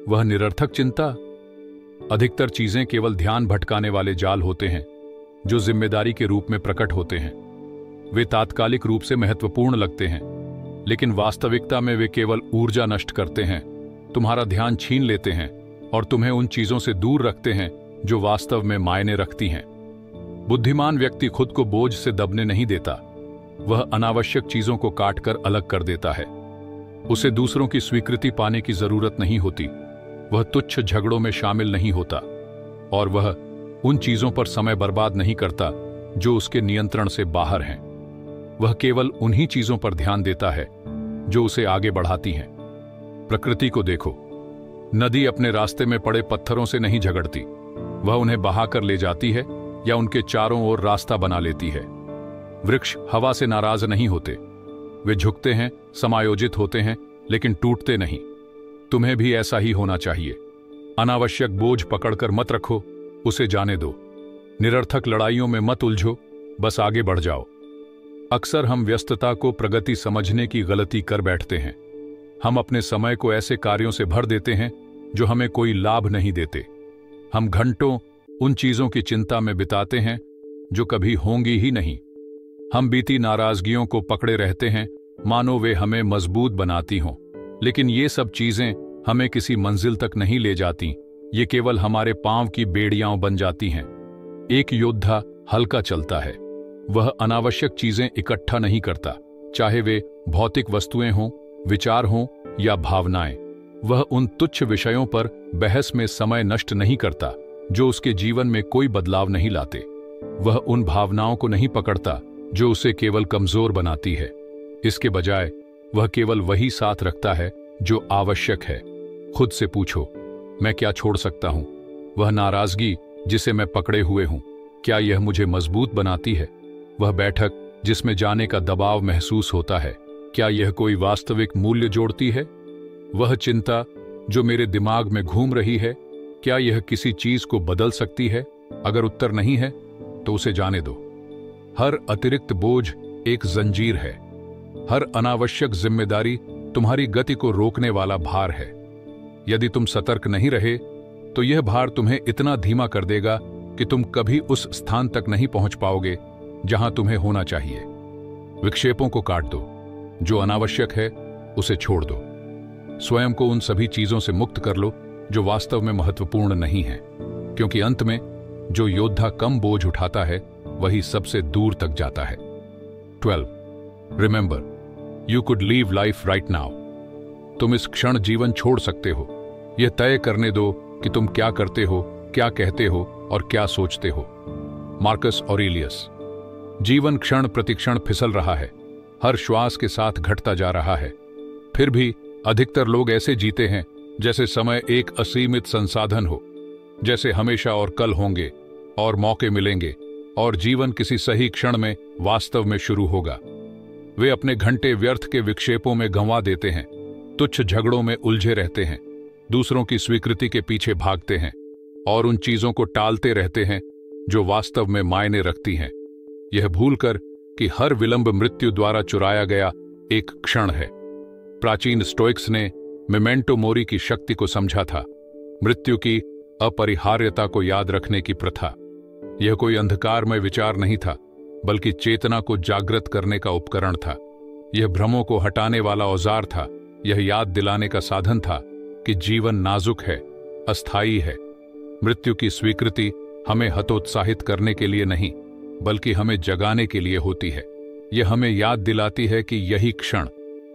Speaker 1: वह निरर्थक चिंता? अधिकतर चीजें केवल ध्यान भटकाने वाले जाल होते हैं जो जिम्मेदारी के रूप में प्रकट होते हैं। वे तात्कालिक रूप से महत्वपूर्ण लगते हैं, लेकिन वास्तविकता में वे केवल ऊर्जा नष्ट करते हैं, तुम्हारा ध्यान छीन लेते हैं और तुम्हें उन चीजों से दूर रखते हैं जो वास्तव में मायने रखती हैं। बुद्धिमान व्यक्ति खुद को बोझ से दबने नहीं देता। वह अनावश्यक चीजों को काटकर अलग कर देता है। उसे दूसरों की स्वीकृति पाने की जरूरत नहीं होती। वह तुच्छ झगड़ों में शामिल नहीं होता और वह उन चीजों पर समय बर्बाद नहीं करता जो उसके नियंत्रण से बाहर हैं। वह केवल उन्हीं चीजों पर ध्यान देता है जो उसे आगे बढ़ाती हैं। प्रकृति को देखो, नदी अपने रास्ते में पड़े पत्थरों से नहीं झगड़ती। वह उन्हें बहाकर ले जाती है या उनके चारों ओर रास्ता बना लेती है। वृक्ष हवा से नाराज नहीं होते। वे झुकते हैं, समायोजित होते हैं, लेकिन टूटते नहीं। तुम्हें भी ऐसा ही होना चाहिए। अनावश्यक बोझ पकड़कर मत रखो, उसे जाने दो। निरर्थक लड़ाइयों में मत उलझो, बस आगे बढ़ जाओ। अक्सर हम व्यस्तता को प्रगति समझने की गलती कर बैठते हैं। हम अपने समय को ऐसे कार्यों से भर देते हैं जो हमें कोई लाभ नहीं देते। हम घंटों उन चीजों की चिंता में बिताते हैं जो कभी होंगी ही नहीं। हम बीती नाराजगियों को पकड़े रहते हैं मानो वे हमें मजबूत बनाती हों, लेकिन ये सब चीजें हमें किसी मंजिल तक नहीं ले जाती। ये केवल हमारे पांव की बेड़ियां बन जाती हैं। एक योद्धा हल्का चलता है। वह अनावश्यक चीजें इकट्ठा नहीं करता, चाहे वे भौतिक वस्तुएं हों, विचार हों या भावनाएं। वह उन तुच्छ विषयों पर बहस में समय नष्ट नहीं करता। जो उसके जीवन में कोई बदलाव नहीं लाते। वह उन भावनाओं को नहीं पकड़ता जो उसे केवल कमजोर बनाती है। इसके बजाय वह केवल वही साथ रखता है जो आवश्यक है। खुद से पूछो, मैं क्या छोड़ सकता हूं? वह नाराजगी जिसे मैं पकड़े हुए हूं, क्या यह मुझे मजबूत बनाती है? वह बैठक जिसमें जाने का दबाव महसूस होता है, क्या यह कोई वास्तविक मूल्य जोड़ती है? वह चिंता जो मेरे दिमाग में घूम रही है, क्या यह किसी चीज को बदल सकती है? अगर उत्तर नहीं है तो उसे जाने दो। हर अतिरिक्त बोझ एक जंजीर है। हर अनावश्यक जिम्मेदारी तुम्हारी गति को रोकने वाला भार है। यदि तुम सतर्क नहीं रहे तो यह भार तुम्हें इतना धीमा कर देगा कि तुम कभी उस स्थान तक नहीं पहुंच पाओगे जहां तुम्हें होना चाहिए। विक्षेपों को काट दो, जो अनावश्यक है उसे छोड़ दो। स्वयं को उन सभी चीजों से मुक्त कर लो जो वास्तव में महत्वपूर्ण नहीं है, क्योंकि अंत में जो योद्धा कम बोझ उठाता है वही सबसे दूर तक जाता है। 12. Remember, you could leave life right now. तुम इस क्षण जीवन छोड़ सकते हो। यह तय करने दो कि तुम क्या करते हो, क्या कहते हो और क्या सोचते हो। Marcus Aurelius. जीवन क्षण प्रतिक्षण फिसल रहा है, हर श्वास के साथ घटता जा रहा है। फिर भी अधिकतर लोग ऐसे जीते हैं जैसे समय एक असीमित संसाधन हो, जैसे हमेशा और कल होंगे और मौके मिलेंगे और जीवन किसी सही क्षण में वास्तव में शुरू होगा। वे अपने घंटे व्यर्थ के विक्षेपों में गंवा देते हैं, तुच्छ झगड़ों में उलझे रहते हैं, दूसरों की स्वीकृति के पीछे भागते हैं और उन चीजों को टालते रहते हैं जो वास्तव में मायने रखती हैं, यह भूलकर कि हर विलंब मृत्यु द्वारा चुराया गया एक क्षण है। प्राचीन स्टोइक्स ने मेमेंटो मोरी की शक्ति को समझा था, मृत्यु की अपरिहार्यता को याद रखने की प्रथा। यह कोई अंधकारमय विचार नहीं था, बल्कि चेतना को जागृत करने का उपकरण था। यह भ्रमों को हटाने वाला औजार था। यह याद दिलाने का साधन था कि जीवन नाजुक है, अस्थायी है। मृत्यु की स्वीकृति हमें हतोत्साहित करने के लिए नहीं, बल्कि हमें जगाने के लिए होती है। यह हमें याद दिलाती है कि यही क्षण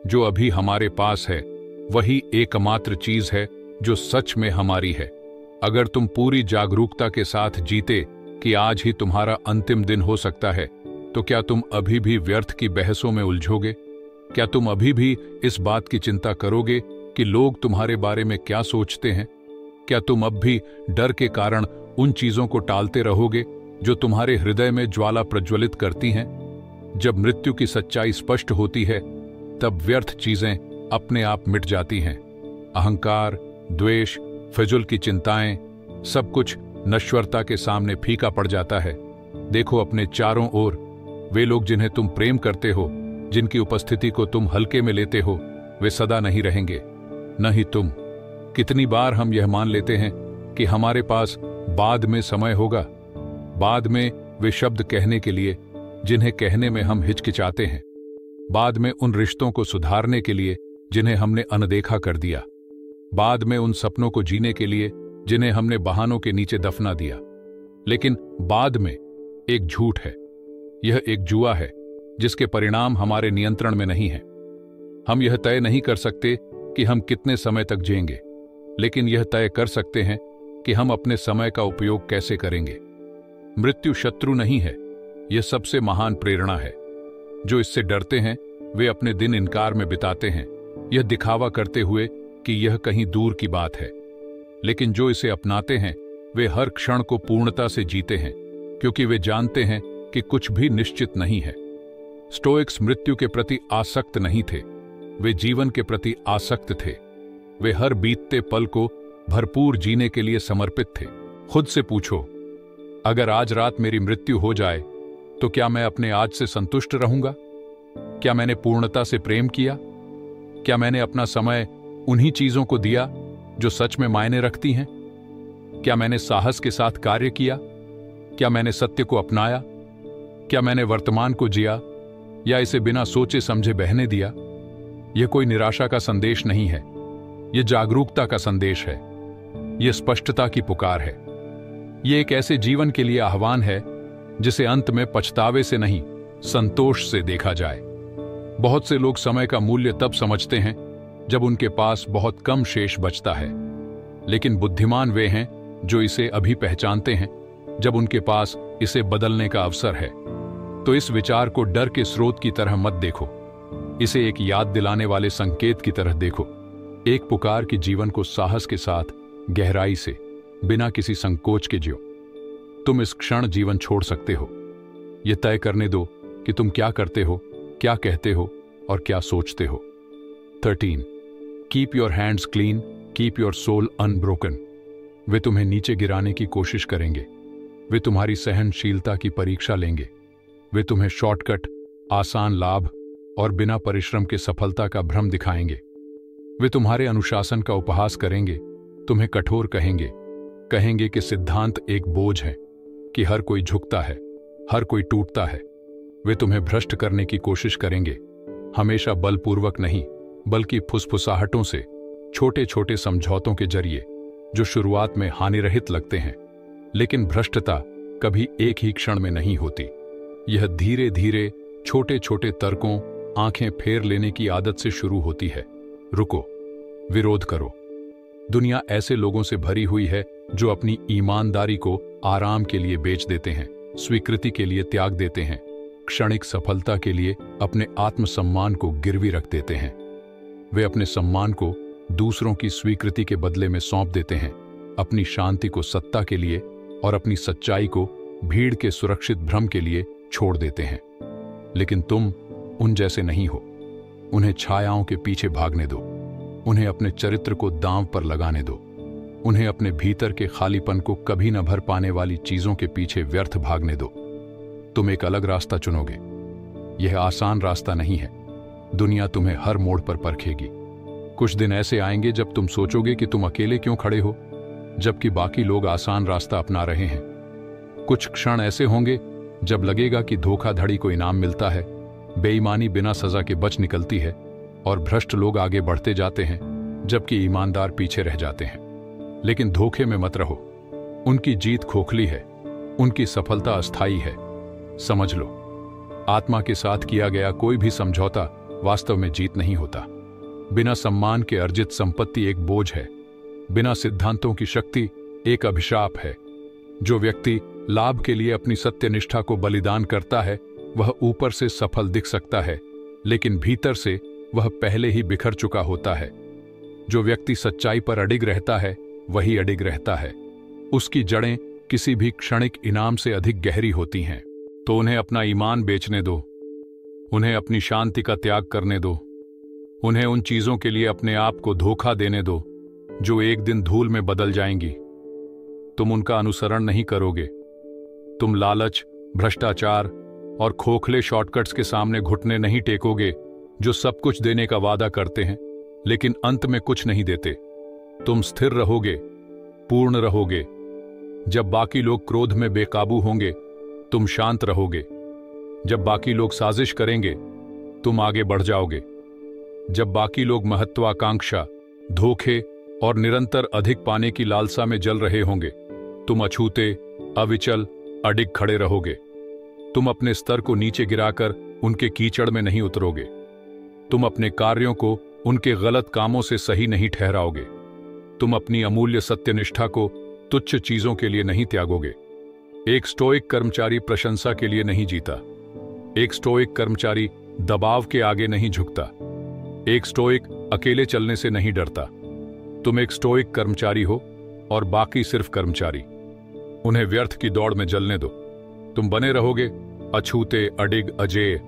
Speaker 1: जो अभी हमारे पास है वही एकमात्र चीज है जो सच में हमारी है। अगर तुम पूरी जागरूकता के साथ जीते कि आज ही तुम्हारा अंतिम दिन हो सकता है, तो क्या तुम अभी भी व्यर्थ की बहसों में उलझोगे? क्या तुम अभी भी इस बात की चिंता करोगे कि लोग तुम्हारे बारे में क्या सोचते हैं? क्या तुम अब भी डर के कारण उन चीजों को टालते रहोगे जो तुम्हारे हृदय में ज्वाला प्रज्वलित करती हैं? जब मृत्यु की सच्चाई स्पष्ट होती है, तब व्यर्थ चीजें अपने आप मिट जाती हैं। अहंकार, द्वेष, फिजूल की चिंताएं, सब कुछ नश्वरता के सामने फीका पड़ जाता है। देखो अपने चारों ओर, वे लोग जिन्हें तुम प्रेम करते हो, जिनकी उपस्थिति को तुम हल्के में लेते हो, वे सदा नहीं रहेंगे, न ही तुम। कितनी बार हम यह मान लेते हैं कि हमारे पास बाद में समय होगा, बाद में वे शब्द कहने के लिए जिन्हें कहने में हम हिचकिचाते हैं, बाद में उन रिश्तों को सुधारने के लिए जिन्हें हमने अनदेखा कर दिया, बाद में उन सपनों को जीने के लिए जिन्हें हमने बहानों के नीचे दफना दिया। लेकिन बाद में एक झूठ है। यह एक जुआ है जिसके परिणाम हमारे नियंत्रण में नहीं है। हम यह तय नहीं कर सकते कि हम कितने समय तक जिएंगे, लेकिन यह तय कर सकते हैं कि हम अपने समय का उपयोग कैसे करेंगे। मृत्यु शत्रु नहीं है, यह सबसे महान प्रेरणा है। जो इससे डरते हैं वे अपने दिन इनकार में बिताते हैं, यह दिखावा करते हुए कि यह कहीं दूर की बात है। लेकिन जो इसे अपनाते हैं वे हर क्षण को पूर्णता से जीते हैं, क्योंकि वे जानते हैं कि कुछ भी निश्चित नहीं है। स्टोइक्स मृत्यु के प्रति आसक्त नहीं थे, वे जीवन के प्रति आसक्त थे। वे हर बीतते पल को भरपूर जीने के लिए समर्पित थे। खुद से पूछो, अगर आज रात मेरी मृत्यु हो जाए तो क्या मैं अपने आज से संतुष्ट रहूंगा? क्या मैंने पूर्णता से प्रेम किया? क्या मैंने अपना समय उन्हीं चीजों को दिया जो सच में मायने रखती हैं? क्या मैंने साहस के साथ कार्य किया? क्या मैंने सत्य को अपनाया? क्या मैंने वर्तमान को जिया या इसे बिना सोचे समझे बहने दिया? यह कोई निराशा का संदेश नहीं है, यह जागरूकता का संदेश है, यह स्पष्टता की पुकार है। यह एक ऐसे जीवन के लिए आह्वान है जिसे अंत में पछतावे से नहीं, संतोष से देखा जाए। बहुत से लोग समय का मूल्य तब समझते हैं जब उनके पास बहुत कम शेष बचता है, लेकिन बुद्धिमान वे हैं जो इसे अभी पहचानते हैं जब उनके पास इसे बदलने का अवसर है। तो इस विचार को डर के स्रोत की तरह मत देखो, इसे एक याद दिलाने वाले संकेत की तरह देखो, एक पुकार की जीवन को साहस के साथ गहराई से बिना किसी संकोच के जियो। तुम इस क्षण जीवन छोड़ सकते हो। यह तय करने दो कि तुम क्या करते हो, क्या कहते हो और क्या सोचते हो। 13. Keep your hands clean, keep your soul unbroken. वे तुम्हें नीचे गिराने की कोशिश करेंगे, वे तुम्हारी सहनशीलता की परीक्षा लेंगे, वे तुम्हें शॉर्टकट, आसान लाभ और बिना परिश्रम के सफलता का भ्रम दिखाएंगे। वे तुम्हारे अनुशासन का उपहास करेंगे, तुम्हें कठोर कहेंगे कि सिद्धांत एक बोझ है, कि हर कोई झुकता है, हर कोई टूटता है। वे तुम्हें भ्रष्ट करने की कोशिश करेंगे, हमेशा बलपूर्वक नहीं बल्कि फुसफुसाहटों से, छोटे छोटे समझौतों के जरिए, जो शुरुआत में हानिरहित लगते हैं। लेकिन भ्रष्टता कभी एक ही क्षण में नहीं होती। यह धीरे धीरे छोटे छोटे तर्कों, आंखें फेर लेने की आदत से शुरू होती है। रुको, विरोध करो। दुनिया ऐसे लोगों से भरी हुई है जो अपनी ईमानदारी को आराम के लिए बेच देते हैं, स्वीकृति के लिए त्याग देते हैं, क्षणिक सफलता के लिए अपने आत्मसम्मान को गिरवी रख देते हैं। वे अपने सम्मान को दूसरों की स्वीकृति के बदले में सौंप देते हैं, अपनी शांति को सत्ता के लिए और अपनी सच्चाई को भीड़ के सुरक्षित भ्रम के लिए छोड़ देते हैं। लेकिन तुम उन जैसे नहीं हो। उन्हें छायाओं के पीछे भागने दो, उन्हें अपने चरित्र को दांव पर लगाने दो, उन्हें अपने भीतर के खालीपन को कभी न भर पाने वाली चीजों के पीछे व्यर्थ भागने दो। तुम एक अलग रास्ता चुनोगे। यह आसान रास्ता नहीं है। दुनिया तुम्हें हर मोड़ पर परखेगी। कुछ दिन ऐसे आएंगे जब तुम सोचोगे कि तुम अकेले क्यों खड़े हो, जबकि बाकी लोग आसान रास्ता अपना रहे हैं। कुछ क्षण ऐसे होंगे जब लगेगा कि धोखाधड़ी को इनाम मिलता है, बेईमानी बिना सजा के बच निकलती है और भ्रष्ट लोग आगे बढ़ते जाते हैं जबकि ईमानदार पीछे रह जाते हैं। लेकिन धोखे में मत रहो। उनकी जीत खोखली है, उनकी सफलता अस्थायी है। समझ लो, आत्मा के साथ किया गया कोई भी समझौता वास्तव में जीत नहीं होता। बिना सम्मान के अर्जित संपत्ति एक बोझ है, बिना सिद्धांतों की शक्ति एक अभिशाप है। जो व्यक्ति लाभ के लिए अपनी सत्यनिष्ठा को बलिदान करता है वह ऊपर से सफल दिख सकता है, लेकिन भीतर से वह पहले ही बिखर चुका होता है। जो व्यक्ति सच्चाई पर अडिग रहता है वही अडिग रहता है। उसकी जड़ें किसी भी क्षणिक इनाम से अधिक गहरी होती हैं। तो उन्हें अपना ईमान बेचने दो, उन्हें अपनी शांति का त्याग करने दो, उन्हें उन चीजों के लिए अपने आप को धोखा देने दो जो एक दिन धूल में बदल जाएंगी। तुम उनका अनुसरण नहीं करोगे। तुम लालच, भ्रष्टाचार और खोखले शॉर्टकट्स के सामने घुटने नहीं टेकोगे, जो सब कुछ देने का वादा करते हैं लेकिन अंत में कुछ नहीं देते। तुम स्थिर रहोगे, पूर्ण रहोगे। जब बाकी लोग क्रोध में बेकाबू होंगे तुम शांत रहोगे। जब बाकी लोग साजिश करेंगे तुम आगे बढ़ जाओगे। जब बाकी लोग महत्वाकांक्षा, धोखे और निरंतर अधिक पाने की लालसा में जल रहे होंगे तुम अछूते, अविचल, अडिग खड़े रहोगे। तुम अपने स्तर को नीचे गिराकर उनके कीचड़ में नहीं उतरोगे। तुम अपने कार्यों को उनके गलत कामों से सही नहीं ठहराओगे। तुम अपनी अमूल्य सत्यनिष्ठा को तुच्छ चीजों के लिए नहीं त्यागोगे। एक स्टोइक कर्मचारी प्रशंसा के लिए नहीं जीता। एक स्टोइक कर्मचारी दबाव के आगे नहीं झुकता। एक स्टोइक अकेले चलने से नहीं डरता। तुम एक स्टोइक कर्मचारी हो और बाकी सिर्फ कर्मचारी। उन्हें व्यर्थ की दौड़ में जलने दो। तुम बने रहोगे अछूते, अडिग, अजेय,